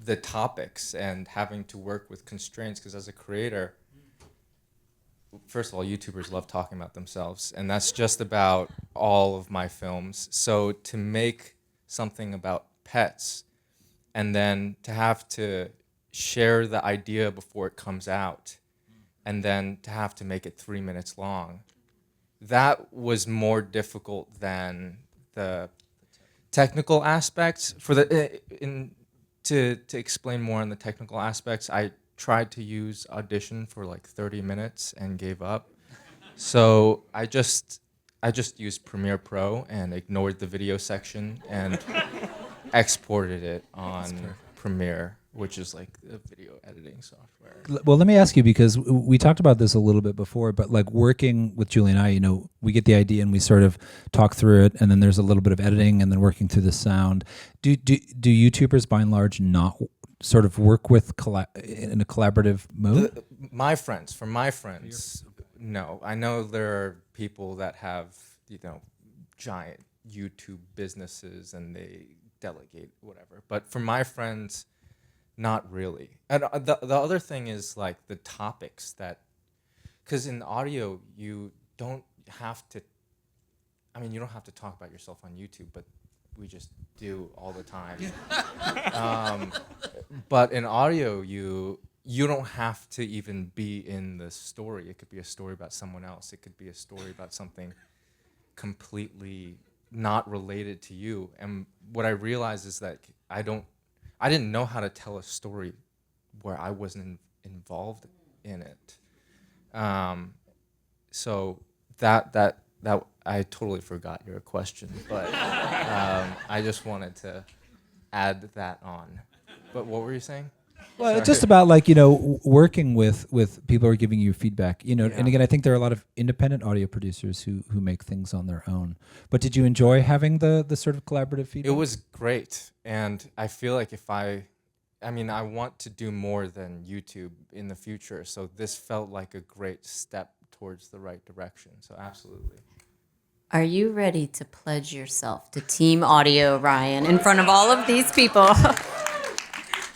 the topics and having to work with constraints, because as a creator, first of all, YouTubers love talking about themselves, and that's just about all of my films. So to make something about pets and then to have to share the idea before it comes out and then to have to make it 3 minutes long, that was more difficult than the technical aspects. To explain more on the technical aspects, I tried to use Audition for like 30 minutes and gave up. So I just used Premiere Pro and ignored the video section and exported it on Premiere, which is like a video editing software. Well, let me ask you, because we talked about this a little bit before, but like working with Julie and I, we get the idea and we sort of talk through it, and then there's a little bit of editing and then working through the sound. Do YouTubers by and large not sort of work with in a collaborative mode? For my friends, no. I know there are people that have, giant YouTube businesses and they delegate whatever. But for my friends, not really. And the other thing is like the topics because in audio, you don't have to talk about yourself on YouTube, but we just do all the time. But in audio, you don't have to even be in the story. It could be a story about someone else. It could be a story about something completely not related to you. And what I realized is that I didn't know how to tell a story where I wasn't involved in it. So that I totally forgot your question, but I just wanted to add that on. But what were you saying? Well, Sorry. it's just about like, working with people who are giving you feedback, Yeah. And again, I think there are a lot of independent audio producers who make things on their own. But did you enjoy having the sort of collaborative feedback? It was great, and I feel like I want to do more than YouTube in the future, so this felt like a great step towards the right direction. So absolutely. Are you ready to pledge yourself to Team Audio, Ryan, in front of all of these people?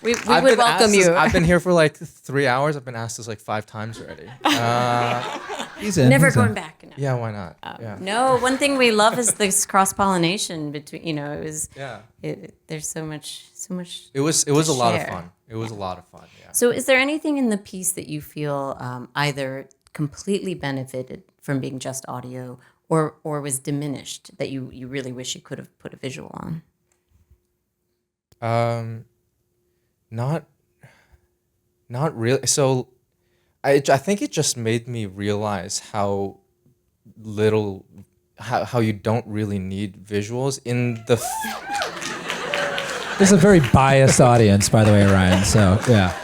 we would welcome you. I've been here for like 3 hours. I've been asked this like 5 times already. He's in. Never going back. No. Yeah, why not? Yeah. No, one thing we love is this cross-pollination between, it was, Yeah. There's so much. It was to a lot of share. fun. It was a lot of fun, yeah. So is there anything in the piece that you feel either completely benefited from being just audio or was diminished that you really wish you could have put a visual on? Not really. So I think it just made me realize how little, how you don't really need visuals in the... This is a very biased audience, by the way, Ryan. So, yeah.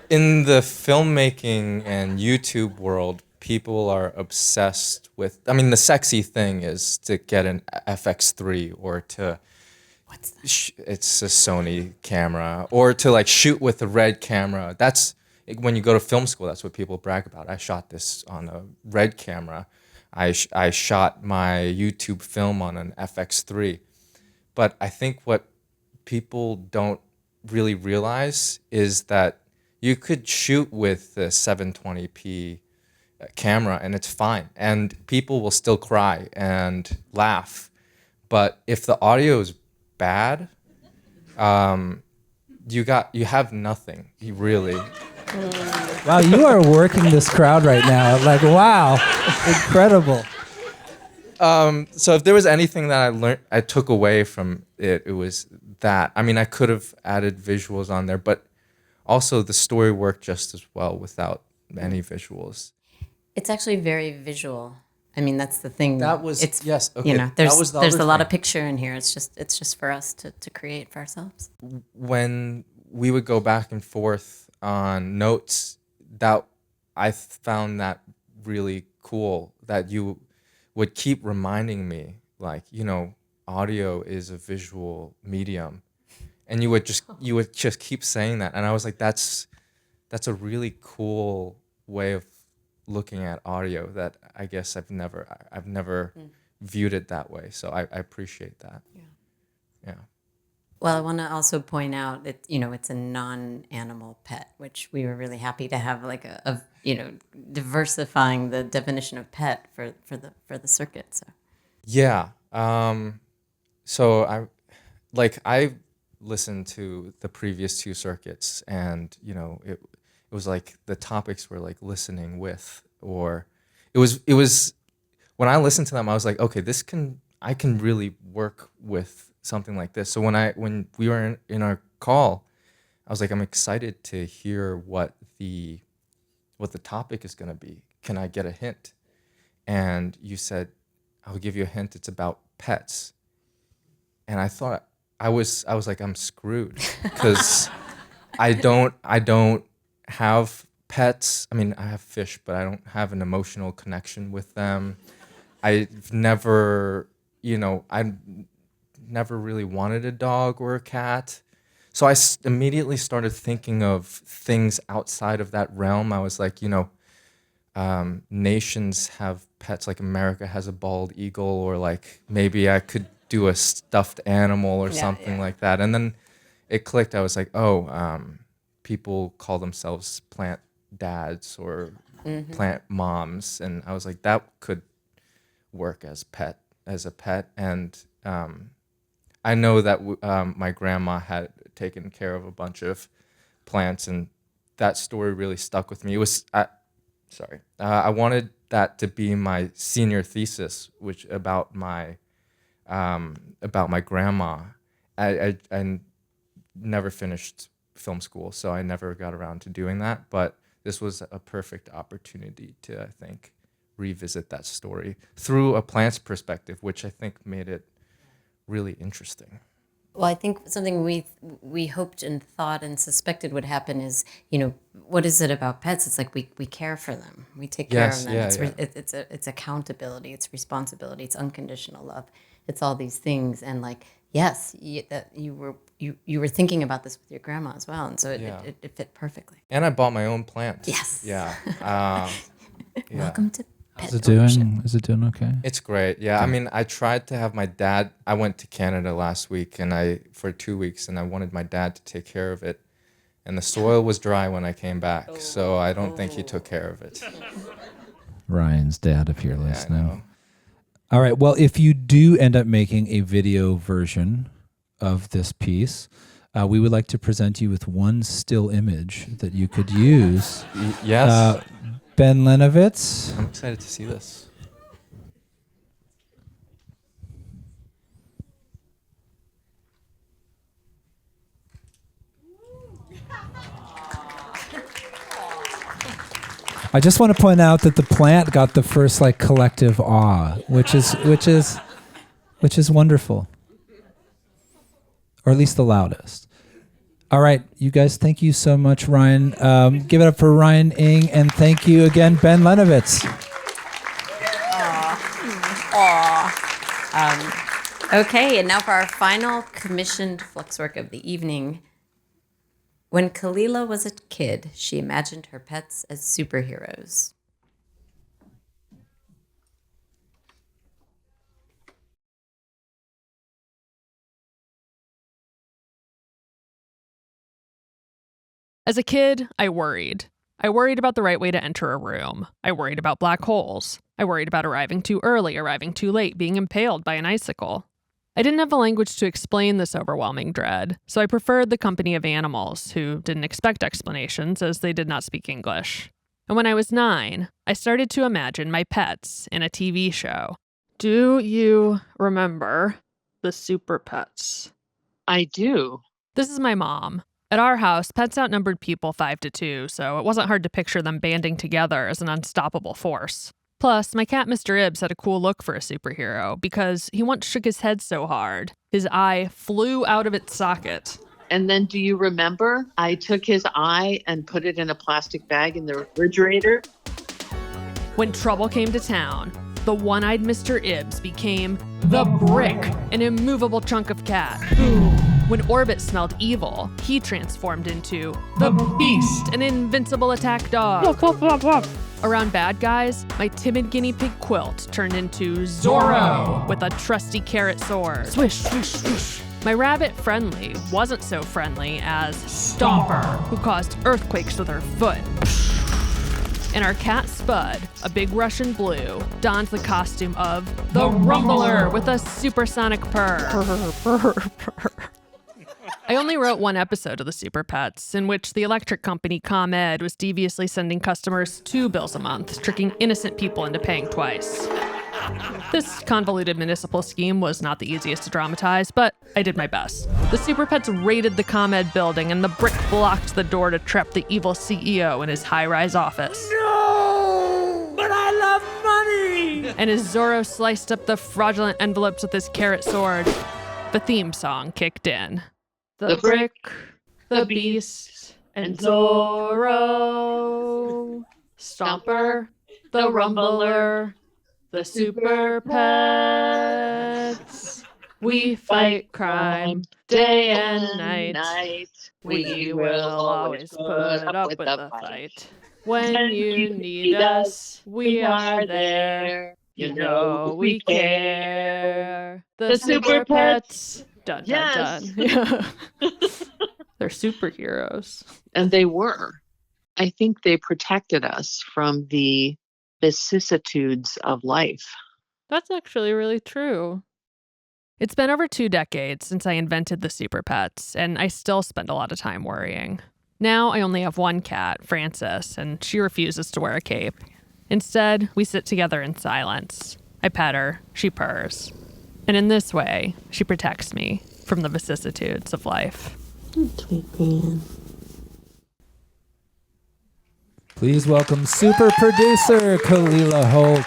In the filmmaking and YouTube world, people are obsessed with... the sexy thing is to get an FX3 or to... What's that? It's a Sony camera. Or to like shoot with a red camera. That's... When you go to film school, that's what people brag about. I shot this on a red camera. I shot my YouTube film on an FX3. But I think what people don't really realize is that you could shoot with the 720p camera and it's fine. And people will still cry and laugh. But if the audio is bad, you have nothing. You really... Wow, you are working this crowd right now. Like, wow, incredible. So if there was anything that I took away from it, it was that. I could have added visuals on there, but also the story worked just as well without any visuals. It's actually very visual. That's the thing. Yes. Okay. There's a lot of picture in here. It's just for us to create for ourselves. When we would go back and forth on notes, that I found that really cool, that you would keep reminding me, like, audio is a visual medium, and you would just keep saying that, and I was like, that's a really cool way of looking at audio that I guess I've never viewed it that way. So I appreciate that. Yeah. Well, I want to also point out that, it's a non-animal pet, which we were really happy to have, like diversifying the definition of pet for the circuit. So. Yeah. So I listened to the previous 2 circuits, and it was like the topics were like listening with, or it was when I listened to them, I was like, okay, I can really work with something like this. So when we were in our call, I was like, I'm excited to hear what the topic is going to be. Can I get a hint? And you said, I'll give you a hint. It's about pets. And I thought, I was like, I'm screwed, because I don't have pets. I have fish, but I don't have an emotional connection with them. I've never really wanted a dog or a cat. So I immediately started thinking of things outside of that realm. I was like, nations have pets, like America has a bald eagle, or like maybe I could do a stuffed animal or something like that. And then it clicked. I was like, people call themselves plant dads or plant moms. And I was like, that could work as a pet. And I know that my grandma had taken care of a bunch of plants, and that story really stuck with me. It was, I wanted that to be my senior thesis, which about my grandma. I never finished film school, so I never got around to doing that. But this was a perfect opportunity to, I think, revisit that story through a plant's perspective, which I think made it really interesting. Well, I think something we hoped and thought and suspected would happen is, what is it about pets? It's like we care for them. We take care of them. It's accountability. It's responsibility. It's unconditional love. It's all these things. And like, yes, you were thinking about this with your grandma as well, and so it fit perfectly. And I bought my own plants. Yes. Yeah. Welcome to pet Is it doing okay? It's great. Yeah. I mean, I tried to have my dad. I went to Canada last week for 2 weeks, and I wanted my dad to take care of it. And the soil was dry when I came back, so I don't think he took care of it. Ryan's dad, if you're listening. I know. All right. Well, if you do end up making a video version of this piece, we would like to present you with one still image that you could use. Yes. Ben Lenovitz. I'm excited to see this. I just want to point out that the plant got the first collective awe, which is wonderful, or at least the loudest. All right, you guys, thank you so much, Ryan. Give it up for Ryan Ng, and thank you again, Ben Lenovitz. Okay, and now for our final commissioned Flux work of the evening. When Kalila was a kid, she imagined her pets as superheroes. As a kid, I worried. I worried about the right way to enter a room. I worried about black holes. I worried about arriving too early, arriving too late, being impaled by an icicle. I didn't have the language to explain this overwhelming dread, so I preferred the company of animals who didn't expect explanations as they did not speak English. And when I was 9, I started to imagine my pets in a TV show. Do you remember the Super Pets? I do. This is my mom. At our house, pets outnumbered people 5-2, so it wasn't hard to picture them banding together as an unstoppable force. Plus, my cat Mr. Ibbs had a cool look for a superhero because he once shook his head so hard, his eye flew out of its socket. And then do you remember I took his eye and put it in a plastic bag in the refrigerator? When trouble came to town, the one-eyed Mr. Ibbs became the Brick, an immovable chunk of cat. When Orbit smelled evil, he transformed into the Beast, an invincible attack dog. Around bad guys, my timid guinea pig Quilt turned into Zorro with a trusty carrot sword. Swish, swish, swish. My rabbit Friendly wasn't so friendly as Stomper, who caused earthquakes with her foot. And our cat Spud, a big Russian blue, donned the costume of the Rumbler with a supersonic purr. Purr, purr, purr. I only wrote one episode of the Super Pets, in which the electric company ComEd was deviously sending customers 2 bills a month, tricking innocent people into paying twice. This convoluted municipal scheme was not the easiest to dramatize, but I did my best. The Super Pets raided the ComEd building, and the Brick blocked the door to trap the evil CEO in his high-rise office. No! But I love money! And as Zorro sliced up the fraudulent envelopes with his carrot sword, the theme song kicked in. The Brick, the Beast, and Zorro. Stomper, the Rumbler, the Super Pets. We fight crime day and night. We will always put up with the fight. When you need us, we are there. You know we care. The Super Pets. Dun, dun, dun. They're superheroes. And they were. I think they protected us from the vicissitudes of life. That's actually really true. It's been over 2 decades since I invented the super pets, and I still spend a lot of time worrying. Now I only have one cat, Frances, and she refuses to wear a cape. Instead, we sit together in silence. I pet her, she purrs. And in this way, she protects me from the vicissitudes of life. Please welcome super producer Kalila Holt.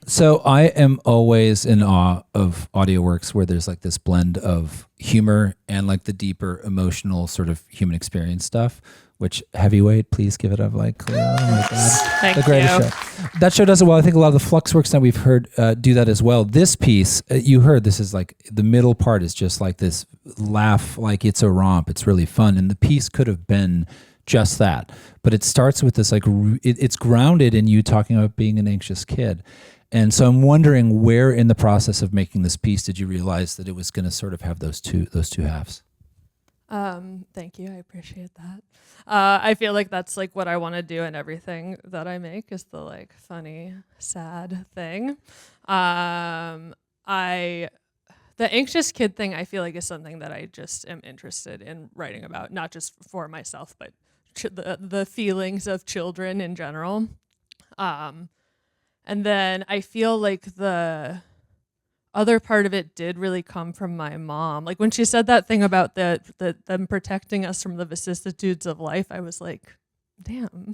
So I am always in awe of audio works where there's like this blend of humor and like the deeper emotional sort of human experience stuff, which Heavyweight, please give it up like Kalila. Oh my God. Thank the greatest you. show. That show does it well. I think a lot of the Flux works that we've heard do that as well. This piece, you heard, this is like the middle part is just like this laugh, like it's a romp. It's really fun. And the piece could have been just that. But it starts with this like, it's grounded in you talking about being an anxious kid. And so I'm wondering where in the process of making this piece did you realize that it was going to sort of have those two halves? Thank you. I appreciate that. I feel like that's like what I want to do in everything that I make is the like funny, sad thing. The anxious kid thing I feel like is something that I just am interested in writing about, not just for myself, but the feelings of children in general. And then I feel like the other part of it did really come from my mom. Like when she said that thing about them protecting us from the vicissitudes of life, I was like, damn,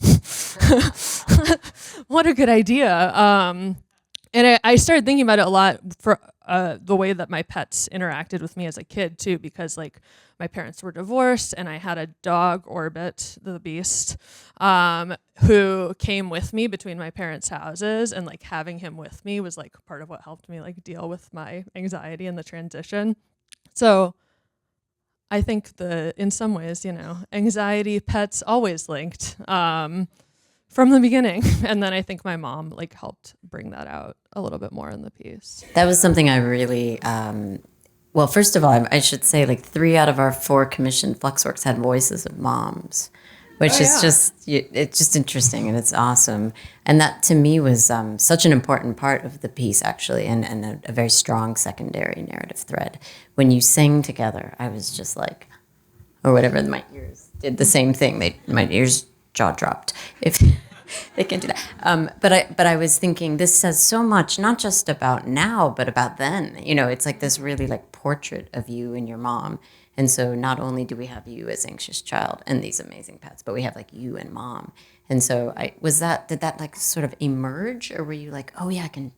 what a good idea. And I started thinking about it a lot for the way that my pets interacted with me as a kid too, because like my parents were divorced and I had a dog, Orbit, the beast, who came with me between my parents' houses, and like having him with me was like part of what helped me like deal with my anxiety and the transition. So I think in some ways, you know, anxiety, pets always linked. From the beginning. And then I think my mom like helped bring that out a little bit more in the piece. That was something I really, well, first of all, I should say like 3 out of our 4 commissioned Flux works had voices of moms, which is it's just interesting and it's awesome. And that to me was such an important part of the piece actually, and a very strong secondary narrative thread. When you sang together, I was just like, or whatever, my ears did the same thing. My ears jaw dropped if they can do that. But I was thinking this says so much, not just about now, but about then. You know, it's like this really like portrait of you and your mom. And so not only do we have you as anxious child and these amazing pets, but we have like you and mom. And so did that like sort of emerge, or were you like, oh yeah, I can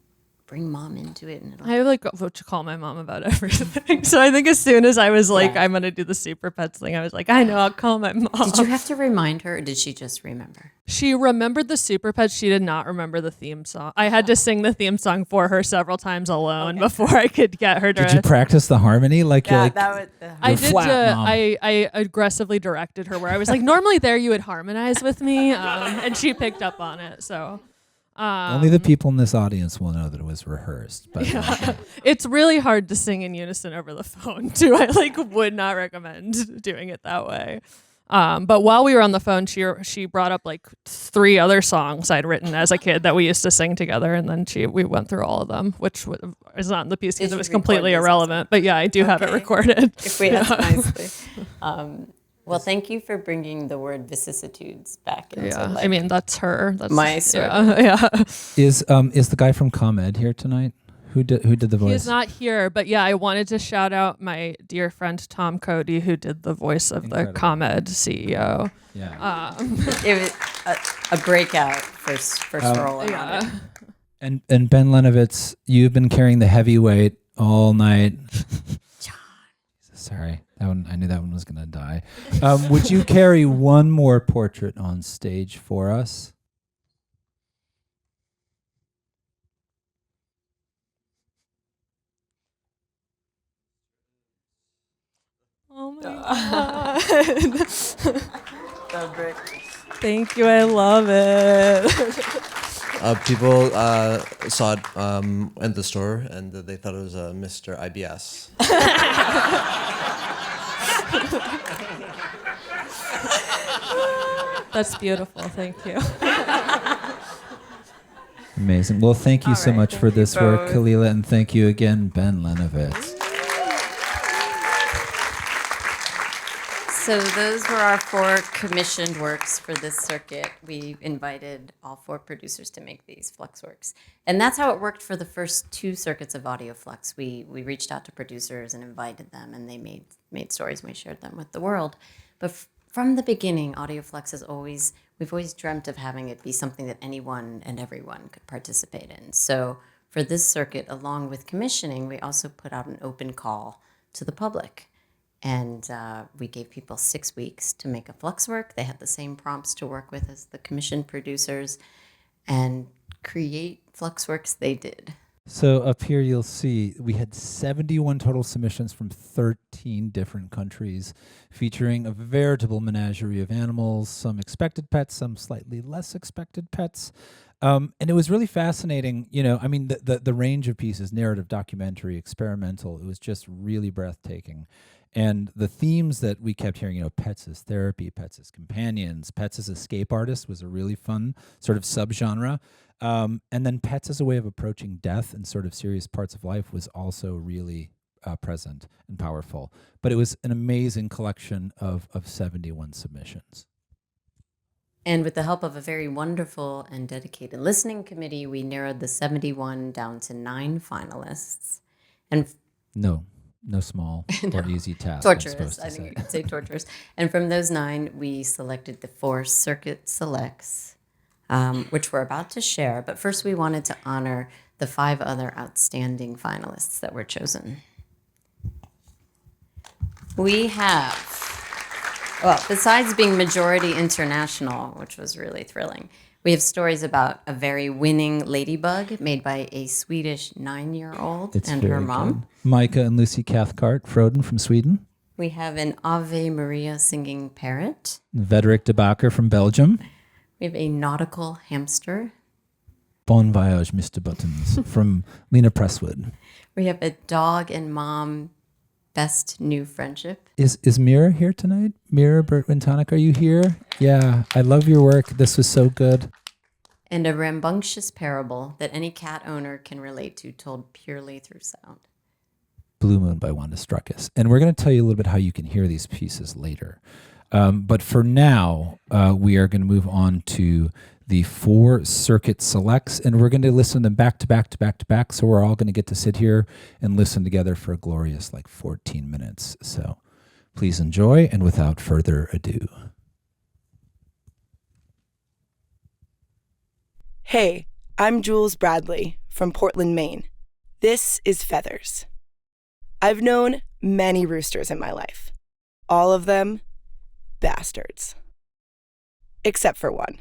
bring mom into it? And I like what to call my mom about everything. So I think as soon as I was like, I'm going to do the super pets thing, I was like, I know, I'll call my mom. Did you have to remind her, or did she just remember? She remembered the super pets. She did not remember the theme song. I had to sing the theme song for her several times alone before I could get her to. Did you practice the harmony? Like yeah, you're like, that was, I did. flat, Mom. I aggressively directed her where I was like, normally there you would harmonize with me, and she picked up on it. So. Only the people in this audience will know that it was rehearsed. But yeah. It's really hard to sing in unison over the phone too. I like would not recommend doing it that way. But while we were on the phone, she brought up like 3 other songs I'd written as a kid that we used to sing together, and then we went through all of them, which is not in the piece because it was completely irrelevant. But yeah, I do have it recorded. If we ask nicely. Well, thank you for bringing the word vicissitudes back into I mean, that's her. That's my story. Yeah. Is the guy from ComEd here tonight? Who did the voice? He's not here, but yeah, I wanted to shout out my dear friend Tom Cody, who did the voice of the ComEd CEO. Yeah. It was a breakout for Stroll. Yeah. And Ben Lenovitz, you've been carrying the heavyweight all night. Sorry, that one. I knew that one was gonna die. Would you carry one more portrait on stage for us? Oh my God. Thank you. I love it. People saw it in the store and they thought it was Mr. IBS. That's beautiful. Thank you. Amazing. Well, thank you so much for this work, both. Kalila, and thank you again, Ben Lenovitz. So those were our 4 commissioned works for this circuit. We invited all 4 producers to make these Flux works. And that's how it worked for the first 2 circuits of Audio Flux. We reached out to producers and invited them, and they made stories, and we shared them with the world. But from the beginning, Audio Flux we've always dreamt of having it be something that anyone and everyone could participate in. So for this circuit, along with commissioning, we also put out an open call to the public. And we gave people 6 weeks to make a Flux work. They had the same prompts to work with as the commissioned producers, and create Flux works they did. So up here you'll see we had 71 total submissions from 13 different countries, featuring a veritable menagerie of animals, some expected pets, some slightly less expected pets. And it was really fascinating, I mean, the range of pieces, narrative, documentary, experimental, it was just really breathtaking. And the themes that we kept hearing, pets as therapy, pets as companions, pets as escape artists was a really fun sort of subgenre. And then pets as a way of approaching death and sort of serious parts of life was also really present and powerful. But it was an amazing collection of 71 submissions. And with the help of a very wonderful and dedicated listening committee, we narrowed the 71 down to 9 finalists. And No small or easy task. Torturous. I think you could say torturous. And from those 9, we selected the 4 circuit selects, which we're about to share. But first, we wanted to honor the 5 other outstanding finalists that were chosen. We have, besides being majority international, which was really thrilling, we have stories about a very winning ladybug made by a Swedish 9-year-old and her mom. Good. Micah and Lucy Cathcart Froden from Sweden. We have an Ave Maria singing parrot. Vedrik de Bakker from Belgium. We have a nautical hamster. Bon voyage, Mr. Buttons from Lena Presswood. We have a dog and mom best new friendship. Is Mira here tonight? Mira Burt-Wintonic, are you here? Yeah, I love your work. This was so good. And a rambunctious parable that any cat owner can relate to, told purely through sound. Blue Moon by Wanda Struckis. And we're going to tell you a little bit how you can hear these pieces later. But for now, we are going to move on to the 4 circuit selects, and we're going to listen to them back to back to back to back. So we're all going to get to sit here and listen together for a glorious 14 minutes. So please enjoy, and without further ado. Hey, I'm Jules Bradley from Portland, Maine. This is Feathers. I've known many roosters in my life. All of them bastards. Except for one.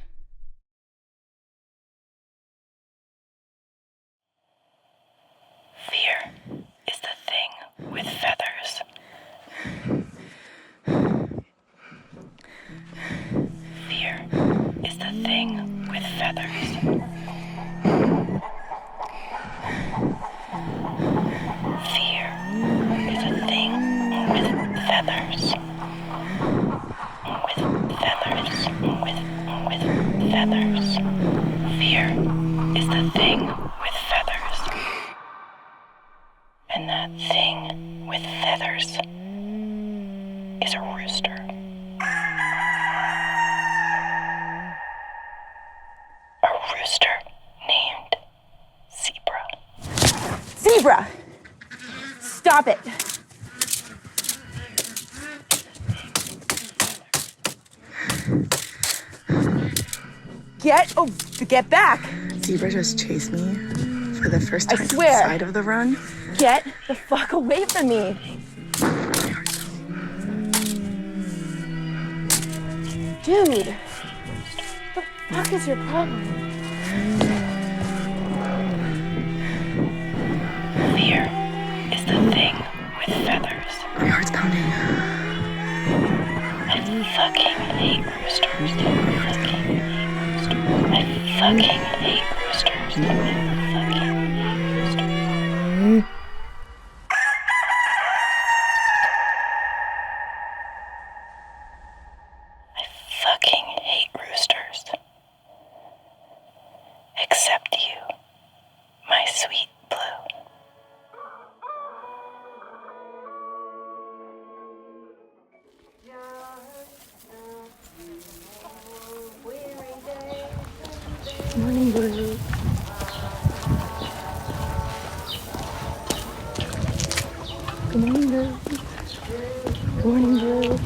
Fear is the thing with feathers. Fear is the thing with feathers. Fear is a thing with feathers. With feathers. With feathers. Fear is the thing with feathers. And that thing with feathers is a rooster. A rooster named Zebra. Zebra! Stop it! Get back! Zebra just chased me for the first time I swear. outside of the run. Get the fuck away from me! Dude, what the fuck is your problem? Fear is the thing with feathers. My heart's pounding. I fucking hate roosters. I fucking hate roosters. I fucking hate roosters. I fucking hate roosters. Except you. Morning, Blue. Good morning, Blue. Good morning, Blue.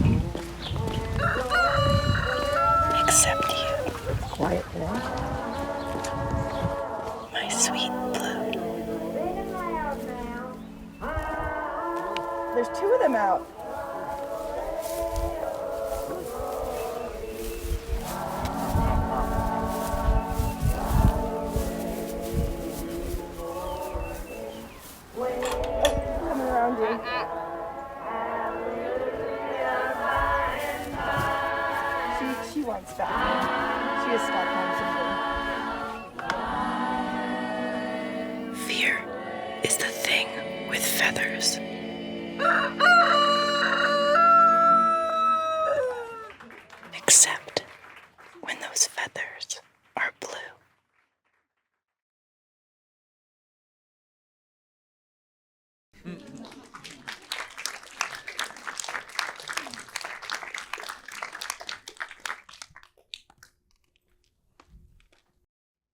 Except you. Quiet today. My sweet Blue. There's two of them out. Coming around you. She wants back. She has Stockholm syndrome. Fear is the thing with feathers. Except when those feathers are blue.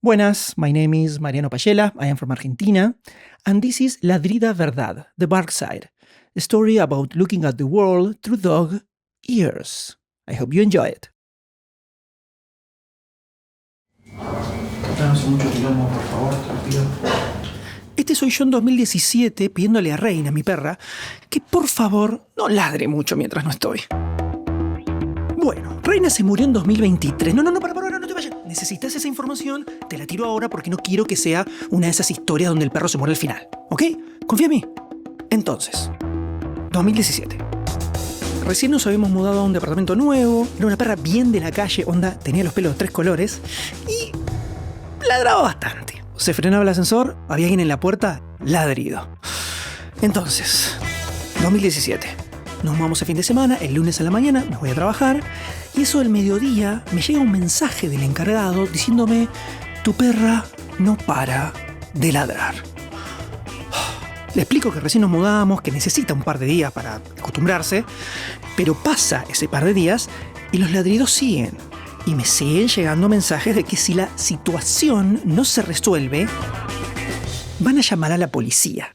Buenas, my name is Mariano Pachela, I am from Argentina, and this is Ladrida Verdad, The Dark Side, a story about looking at the world through dog ears. I hope you enjoy it. Este soy yo en 2017 pidiéndole a Reina, mi perra, que por favor no ladre mucho mientras no estoy. Bueno, Reina se murió en 2023. No, para, no te vayas. ¿Necesitas esa información? Te la tiro ahora porque no quiero que sea una de esas historias donde el perro se muere al final. ¿Ok? Confía en mí. Entonces, 2017. Recién nos habíamos mudado a un departamento nuevo. Era una perra bien de la calle, onda, tenía los pelos de 3 colores y ladraba bastante. Se frenaba el ascensor, había alguien en la puerta, ladrido. Entonces, 2017. Nos vamos a fin de semana, el lunes a la mañana me voy a trabajar y eso del mediodía me llega un mensaje del encargado diciéndome: tu perra no para de ladrar. Le explico que recién nos mudamos, que necesita un par de días para acostumbrarse, pero pasa ese par de días y los ladridos siguen. Y me siguen llegando mensajes de que si la situación no se resuelve, van a llamar a la policía.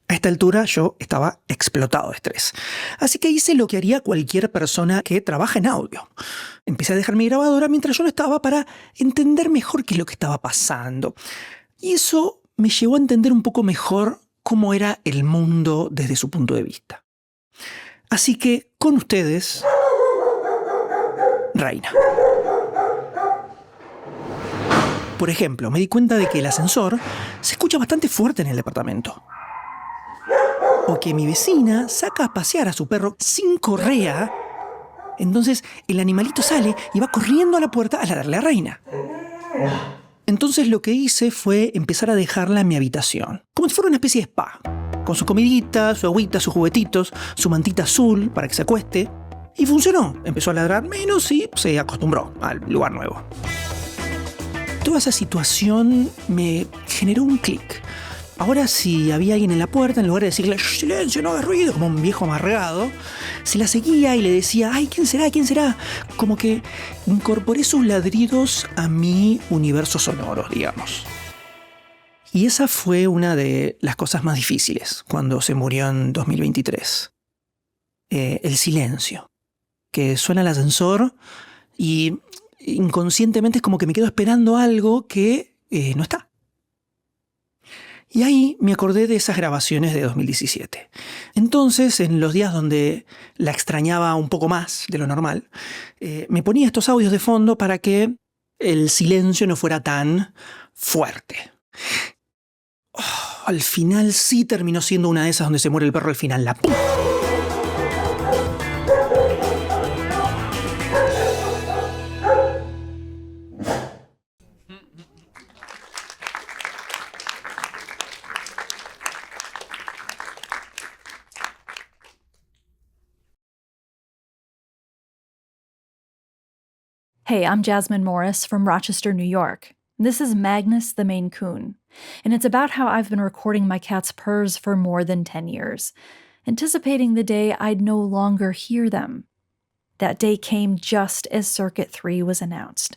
A esta altura yo estaba explotado de estrés. Así que hice lo que haría cualquier persona que trabaja en audio. Empecé a dejar mi grabadora mientras yo no estaba para entender mejor qué es lo que estaba pasando. Y eso me llevó a entender un poco mejor cómo era el mundo desde su punto de vista. Así que, con ustedes, Reina. Por ejemplo, me di cuenta de que el ascensor se escucha bastante fuerte en el departamento. O que mi vecina saca a pasear a su perro sin correa. Entonces el animalito sale y va corriendo a la puerta a ladrarle a Reina. Entonces lo que hice fue empezar a dejarla en mi habitación, como si fuera una especie de spa, con su comidita, su agüita, sus juguetitos, su mantita azul para que se acueste. Y funcionó. Empezó a ladrar menos y se acostumbró al lugar nuevo. Toda esa situación me generó un clic. Ahora, si había alguien en la puerta, en lugar de decirle silencio, no hagas ruido, como un viejo amargado, se la seguía y le decía, ay, ¿quién será? ¿Quién será? Como que incorporé sus ladridos a mi universo sonoro, digamos. Y esa fue una de las cosas más difíciles cuando se murió en 2023. El silencio. Que suena el ascensor y inconscientemente es como que me quedo esperando algo que no está. Y ahí me acordé de esas grabaciones de 2017. Entonces, en los días donde la extrañaba un poco más de lo normal, me ponía estos audios de fondo para que el silencio no fuera tan fuerte. Al final sí terminó siendo una de esas donde se muere el perro al final. La ¡pum! Hey, I'm Jasmine Morris from Rochester, New York. This is Magnus the Maine Coon, and it's about how I've been recording my cat's purrs for more than 10 years, anticipating the day I'd no longer hear them. That day came just as Circuit 3 was announced.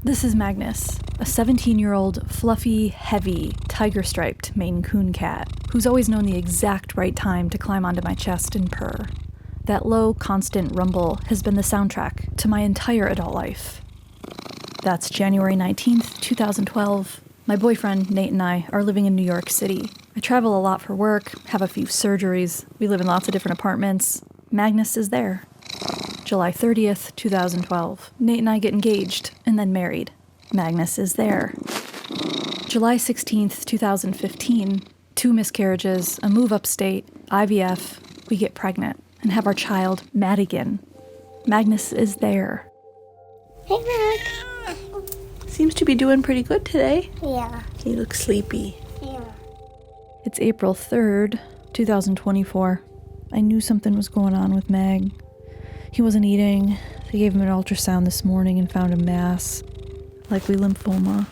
This is Magnus, a 17-year-old, fluffy, heavy, tiger-striped Maine Coon cat who's always known the exact right time to climb onto my chest and purr. That low, constant rumble has been the soundtrack to my entire adult life. That's January 19th, 2012. My boyfriend, Nate, and I are living in New York City. I travel a lot for work, have a few surgeries, we live in lots of different apartments. Magnus is there. July 30th, 2012. Nate and I get engaged and then married. Magnus is there. July 16th, 2015. 2 miscarriages, a move upstate, IVF. We get pregnant and have our child, Madigan. Magnus is there. Hey, Mag. Seems to be doing pretty good today. Yeah. He looks sleepy. Yeah. It's April 3rd, 2024. I knew something was going on with Mag. He wasn't eating. They gave him an ultrasound this morning and found a mass, likely lymphoma.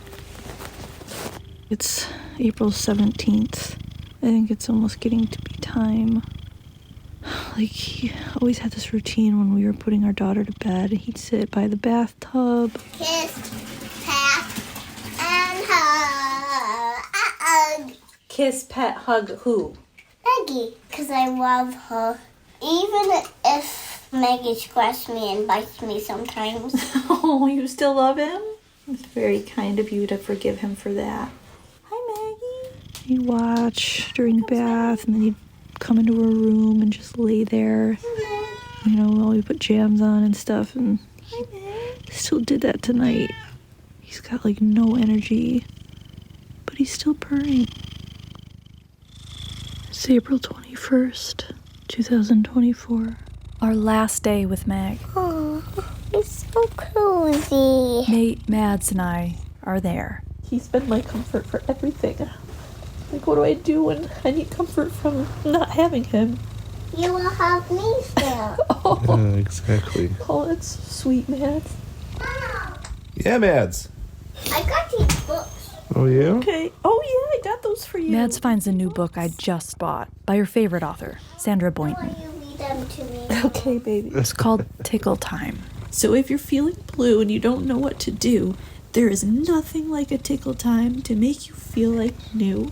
It's April 17th. I think it's almost getting to be time. Like, he always had this routine when we were putting our daughter to bed. He'd sit by the bathtub. Kiss, pat, and hug. Kiss, pet, hug who? Maggie, because I love her. Even if Maggie scratches me and bites me sometimes. Oh, you still love him? It's very kind of you to forgive him for that. Hi, Maggie. He'd watch during the bath, and then he'd come into her room and just lay there. You know, while we put jams on and stuff, and he still did that tonight. He's got, like, no energy, but he's still purring. It's April 21st, 2024. Our last day with Mag. Oh, it's so cozy. Nate, Mads, and I are there. He's been my comfort for everything. Like, what do I do when I need comfort from not having him? You will have me still. Oh, yeah, exactly. Oh, that's sweet, Mads. Yeah, Mads. I got these books. Oh, yeah? Okay. Oh, yeah, I got those for you. Mads finds a new book I just bought by her favorite author, Sandra Boynton. You read them to me. Okay, baby. It's called Tickle Time. So if you're feeling blue and you don't know what to do, there is nothing like a tickle time to make you feel like new.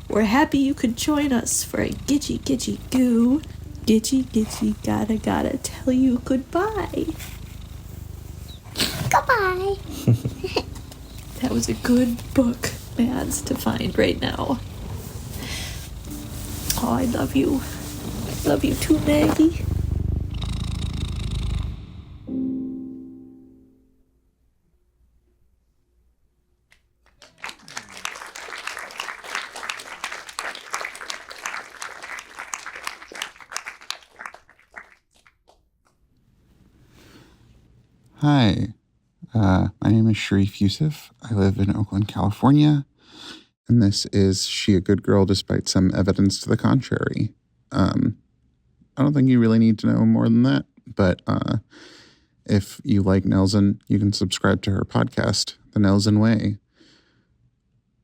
We're happy you could join us for a gitchy gitchy goo. Gitchy gitchy gotta tell you goodbye. Goodbye. That was a good book, Mads, to find right now. Oh, I love you. Love you too, Maggie. Hi, my name is Sharif Yusuf. I live in Oakland, California, and this is She a Good Girl Despite Some Evidence to the Contrary. I don't think you really need to know more than that, but if you like Nelson, you can subscribe to her podcast, The Nelson Way,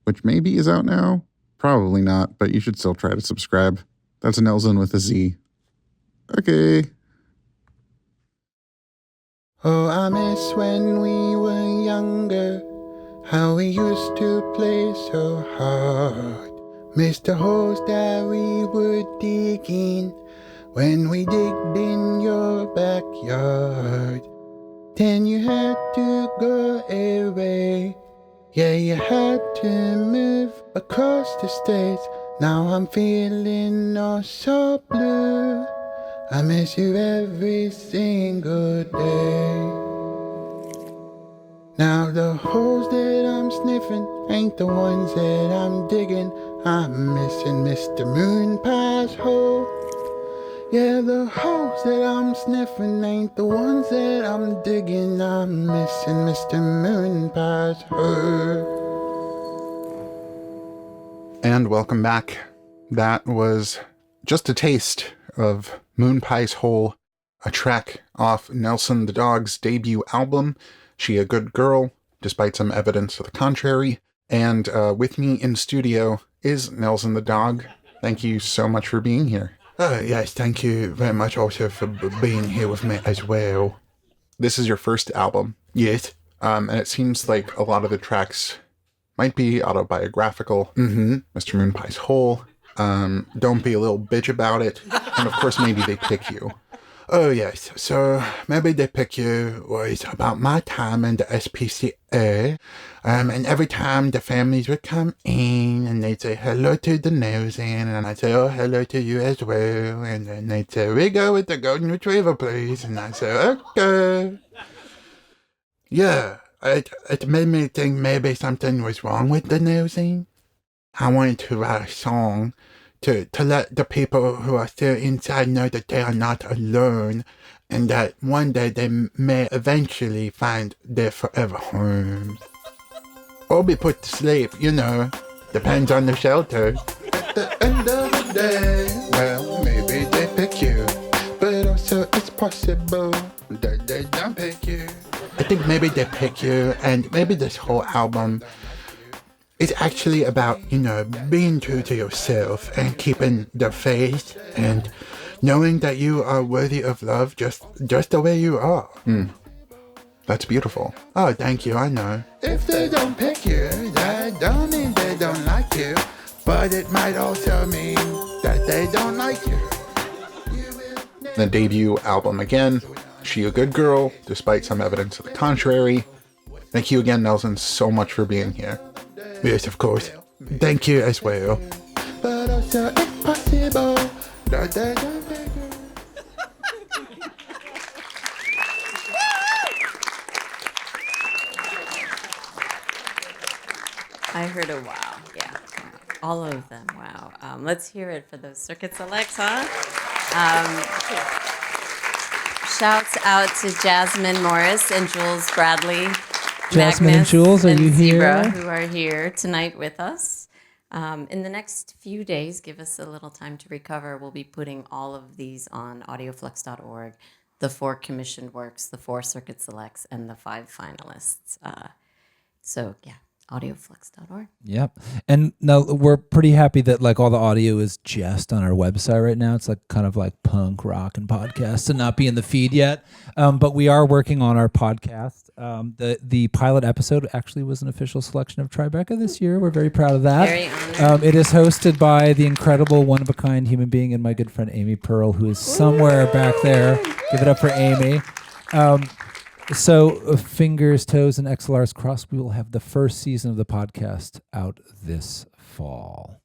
which maybe is out now. Probably not, but you should still try to subscribe. That's Nelson with a Z. Okay. Oh, I miss when we were younger, how we used to play so hard. Miss the holes that we would dig in when we digged in your backyard. Then you had to go away. Yeah, you had to move across the states. Now I'm feeling oh so blue. I miss you every single day. Now the holes that I'm sniffing ain't the ones that I'm digging. I'm missing Mr. Moon Pie's hole. Yeah, the holes that I'm sniffing ain't the ones that I'm digging. I'm missing Mr. Moon Pie's hole. And welcome back. That was just a taste of Moon Pie's Hole, a track off Nelson the Dog's debut album, She a Good Girl, Despite Some Evidence to the Contrary. And with me in studio is Nelson the Dog. Thank you so much for being here. Yes, thank you very much also for being here with me as well. This is your first album? Yes. And it seems like a lot of the tracks might be autobiographical. Mr. Moon Pie's Hole. Don't Be a Little Bitch About It. And of course, Maybe They Pick You. Oh, yes. So, Maybe They Pick You was about my time in the SPCA. And every time the families would come in and they'd say hello to the nosing, and I'd say, oh, hello to you as well. And then they'd say, we go with the golden retriever, please. And I'd say, okay. Yeah, it made me think maybe something was wrong with the nosing. I wanted to write a song to let the people who are still inside know that they are not alone and that one day they may eventually find their forever home. Or be put to sleep, depends on the shelter. At the end of the day, well, maybe they pick you, but also it's possible that they don't pick you. I think maybe they pick you, and maybe this whole album is actually about, being true to yourself and keeping the faith and knowing that you are worthy of love just the way you are. That's beautiful. Oh, thank you, I know. If they don't pick you, that don't mean they don't like you, but it might also mean that they don't like you. The debut album again, She a Good Girl, despite some evidence of the contrary. Thank you again, Nelson, so much for being here. Yes, of course. Thank you as well. But also it's possible that they don't pick you. I heard a wow. Yeah. All of them. Wow. Let's hear it for those Circuit Selects, huh? Shouts out to Jasmine Morris and Jules Bradley. Jasmine and Magnus Jules, are and you Zebra, here? who are here tonight with us. In the next few days, give us a little time to recover. We'll be putting all of these on audioflux.org, the 4 commissioned works, the 4 Circuit Selects, and the 5 finalists. So, yeah. audioflux.org. Yep. And now we're pretty happy that like all the audio is just on our website right now. It's like kind of like punk rock and podcasts and not be in the feed yet. But we are working on our podcast. The pilot episode actually was an official selection of Tribeca this year. We're very proud of that. Very honored. It is hosted by the incredible one-of-a-kind human being and my good friend Amy Pearl, who is somewhere back there. Give it up for Amy. So fingers, toes, and XLRs crossed, we will have the first season of the podcast out this fall.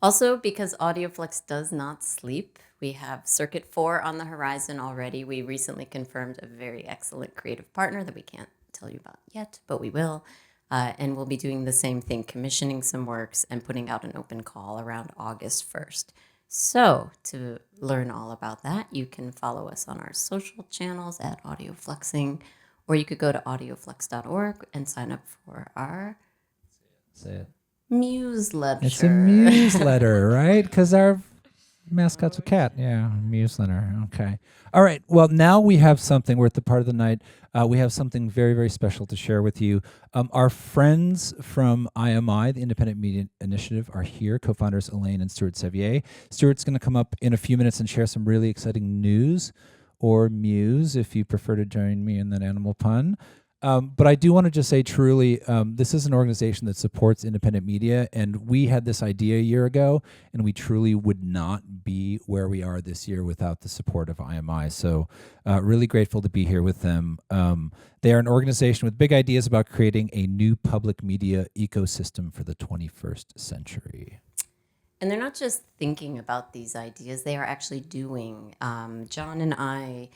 Also, because AudioFlux does not sleep, we have Circuit 4 on the horizon already. We recently confirmed a very excellent creative partner that we can't tell you about yet, but we will. And we'll be doing the same thing, commissioning some works and putting out an open call around August 1st. So to learn all about that, you can follow us on our social channels at AudioFluxing, or you could go to audioflux.org and sign up for our newsletter. It's a newsletter, right? Because our mascot's a cat. Yeah, newsletter. Okay. All right. Well, now we have something. We're at the part of the night. We have something very, very special to share with you. Our friends from IMI, the Independent Media Initiative, are here, co-founders Elaine and Stuart Sevier. Stuart's going to come up in a few minutes and share some really exciting news, or muse, if you prefer to join me in that animal pun. But I do want to just say truly, this is an organization that supports independent media, and we had this idea a year ago, and we truly would not be where we are this year without the support of IMI. So really grateful to be here with them. They are an organization with big ideas about creating a new public media ecosystem for the 21st century. And they're not just thinking about these ideas, they are actually doing. John and I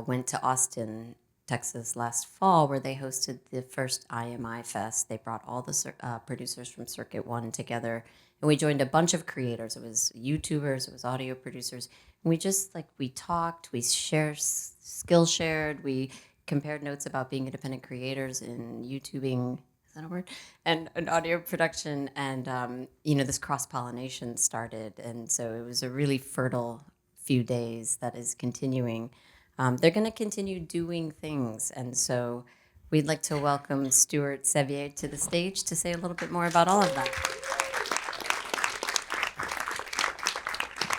went to Austin, Texas last fall, where they hosted the first IMI Fest. They brought all the producers from Circuit 1 together, and we joined a bunch of creators. It was YouTubers, it was audio producers. And we just, we talked, we skill shared, we compared notes about being independent creators in YouTubing, is that a word? And audio production, and this cross-pollination started. And so it was a really fertile few days that is continuing. They're going to continue doing things. And so we'd like to welcome Stuart Sevier to the stage to say a little bit more about all of that.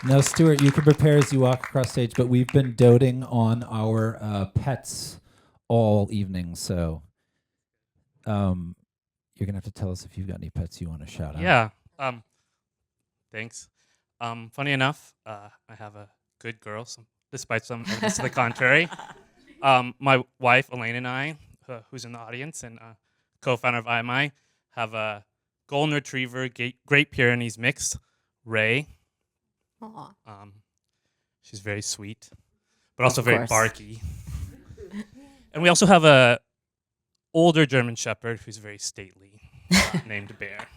Now, Stuart, you can prepare as you walk across stage, but we've been doting on our pets all evening. So you're gonna have to tell us if you've got any pets you want to shout out. Yeah. Thanks. Funny enough, I have a good girl, despite some evidence to the contrary. My wife, Elaine, and I, who's in the audience and co-founder of IMI, have a golden retriever, Great Pyrenees mix, Ray. Aw. She's very sweet, but also Of very course. barky. And we also have a older German Shepherd who's very stately, named Bear.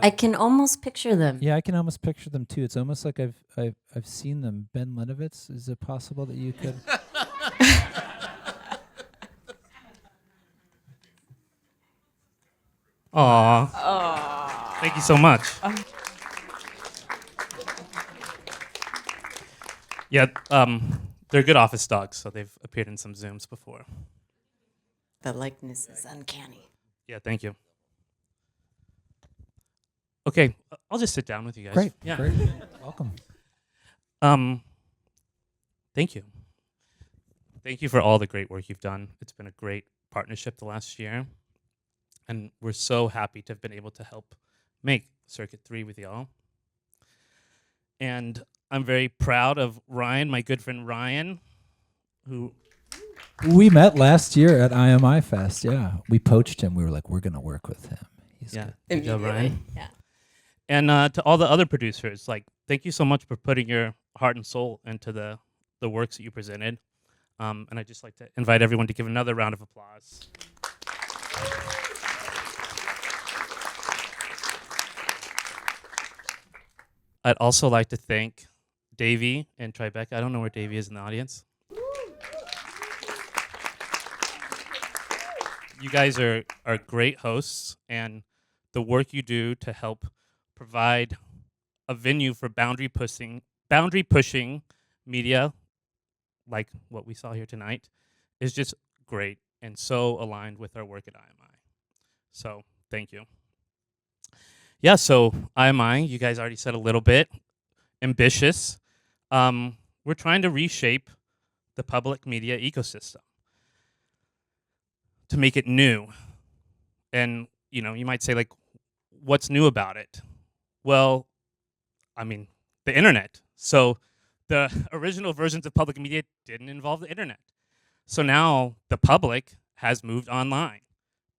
I can almost picture them. Yeah, I can almost picture them too. It's almost like I've seen them. Ben Lenovitz, is it possible that you could? Aw. Thank you so much. Yeah, they're good office dogs, so they've appeared in some Zooms before. The likeness is uncanny. Yeah, thank you. Okay, I'll just sit down with you guys. Great, Yeah. great. Welcome. Thank you. Thank you for all the great work you've done. It's been a great partnership the last year. And we're so happy to have been able to help make Circuit 3 with y'all. And I'm very proud of Ryan, my good friend Ryan, who... We met last year at IMI Fest. Yeah, we poached him. We were like, we're gonna work with him. He's Yeah, good. good job, Ryan. Yeah. And to all the other producers, like, thank you so much for putting your heart and soul into the works that you presented. And I'd just like to invite everyone to give another round of applause. I'd also like to thank Davey and Tribeca. I don't know where Davey is in the audience. You guys are great hosts, and the work you do to help provide a venue for boundary pushing media, like what we saw here tonight, is just great and so aligned with our work at IMI. So thank you. Yeah, so IMI, you guys already said a little bit, ambitious. We're trying to reshape the public media ecosystem to make it new. And, you might say, like, what's new about it? Well, I mean, the internet. So the original versions of public media didn't involve the internet. So now the public has moved online.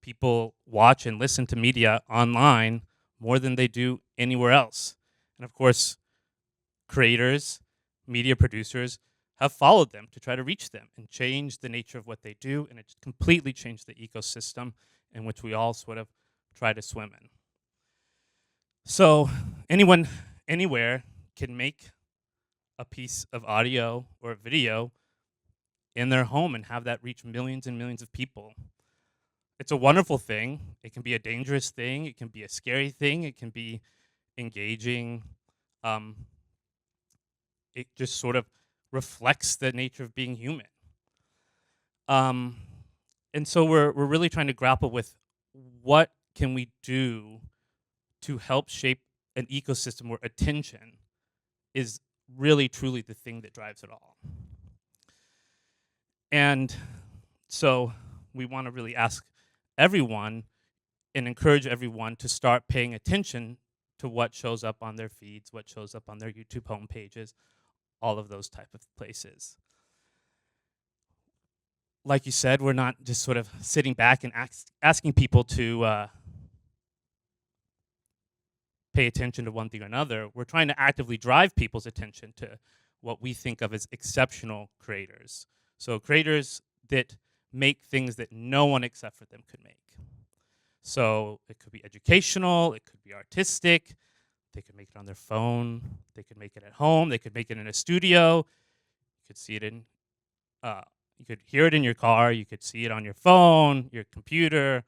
People watch and listen to media online more than they do anywhere else. And of course, creators, media producers have followed them to try to reach them and change the nature of what they do, and it's completely changed the ecosystem in which we all sort of try to swim in. So anyone, anywhere can make a piece of audio or video in their home and have that reach millions and millions of people. It's a wonderful thing. It can be a dangerous thing. It can be a scary thing. It can be engaging. It just sort of reflects the nature of being human. And so we're really trying to grapple with what can we do to help shape an ecosystem where attention is really truly the thing that drives it all. And so we want to really ask everyone and encourage everyone to start paying attention to what shows up on their feeds, what shows up on their YouTube homepages, all of those type of places. Like you said, we're not just sort of sitting back and asking people to pay attention to one thing or another. We're trying to actively drive people's attention to what we think of as exceptional creators. So creators that make things that no one except for them could make. So it could be educational, it could be artistic, they could make it on their phone, they could make it at home, they could make it in a studio, you could see it in, you could hear it in your car, you could see it on your phone, your computer,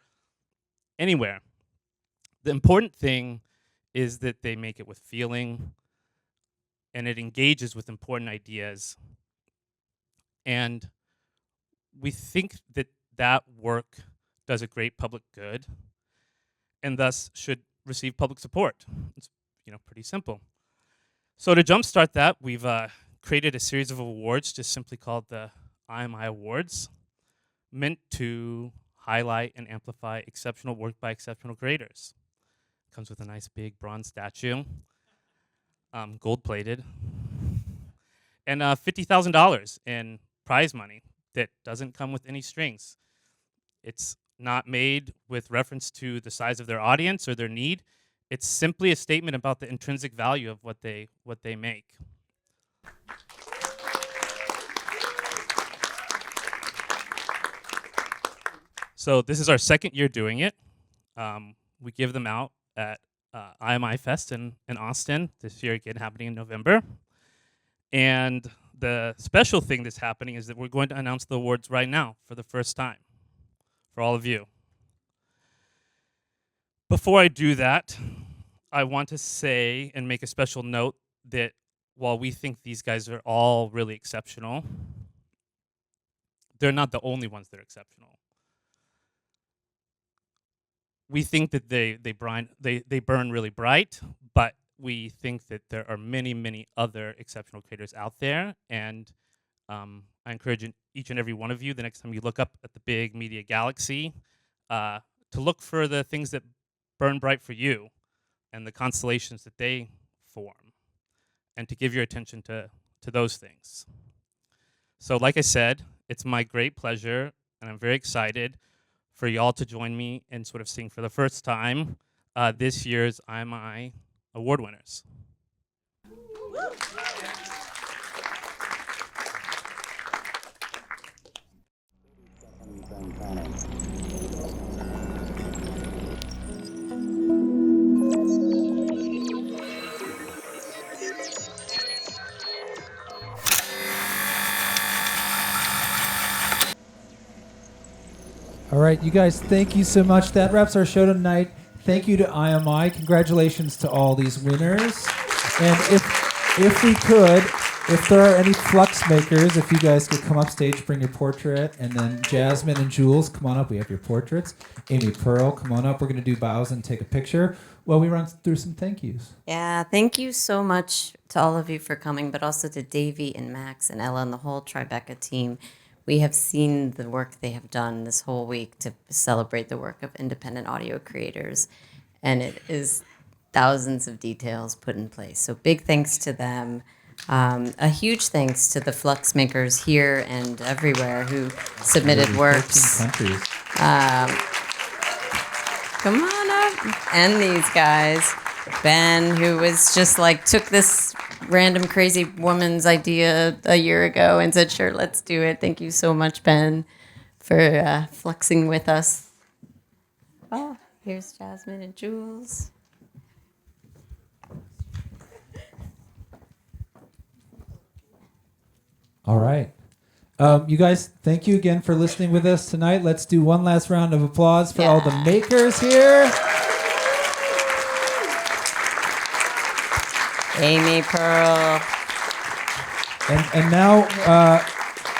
anywhere. The important thing is that they make it with feeling, and it engages with important ideas. And we think that that work does a great public good and thus should receive public support. It's pretty simple. So to jumpstart that, we've created a series of awards just simply called the IMI Awards, meant to highlight and amplify exceptional work by exceptional creators. Comes with a nice big bronze statue, gold-plated, and $50,000 in prize money that doesn't come with any strings. It's not made with reference to the size of their audience or their need. It's simply a statement about the intrinsic value of what they make. So this is our second year doing it. We give them out at IMI Fest in Austin, this year again happening in November. And the special thing that's happening is that we're going to announce the awards right now for the first time for all of you. Before I do that, I want to say and make a special note that while we think these guys are all really exceptional, they're not the only ones that are exceptional. We think that they burn really bright, but we think that there are many, many other exceptional creators out there. And I encourage each and every one of you, the next time you look up at the big media galaxy, to look for the things that burn bright for you and the constellations that they form, and to give your attention to those things. So like I said, it's my great pleasure, and I'm very excited for y'all to join me in sort of seeing for the first time this year's IMI award winners. All right, you guys, thank you so much. That wraps our show tonight. Thank you to IMI. Congratulations to all these winners. And if we could, if there are any Flux makers, if you guys could come up stage, bring your portrait, and then Jasmine and Jules, come on up. We have your portraits. Amy Pearl, come on up. We're going to do bows and take a picture while we run through some thank yous. Yeah, thank you so much to all of you for coming, but also to Davey and Max and Ella and the whole Tribeca team. We have seen the work they have done this whole week to celebrate the work of independent audio creators, and it is thousands of details put in place. So big thanks to them. A huge thanks to the Flux makers here and everywhere who submitted works. Countries. Come on up. And these guys. Ben, who was just like, took this random crazy woman's idea a year ago and said, sure, let's do it. Thank you so much, Ben, for fluxing with us. Oh, here's Jasmine and Jules. All right. You guys, thank you again for listening with us tonight. Let's do one last round of applause for all the makers here. Amy Pearl. And now,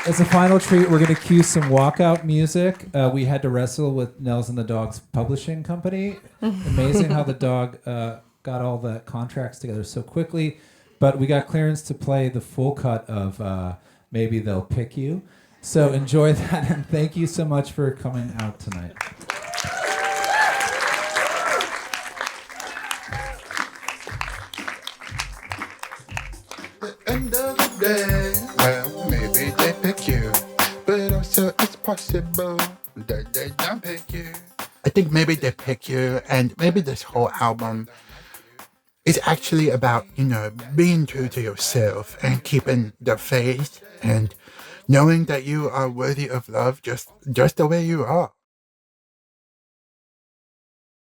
as a final treat, we're going to cue some walkout music. We had to wrestle with Nels and the Dog's publishing company. Amazing how the dog got all the contracts together so quickly. But we got clearance to play the full cut of Maybe They'll Pick You. So enjoy that, and thank you so much for coming out tonight. End of the day, well, maybe they pick you, but also it's possible that they don't pick you. I think maybe they pick you, and maybe this whole album is actually about, being true to yourself and keeping the faith and knowing that you are worthy of love just the way you are.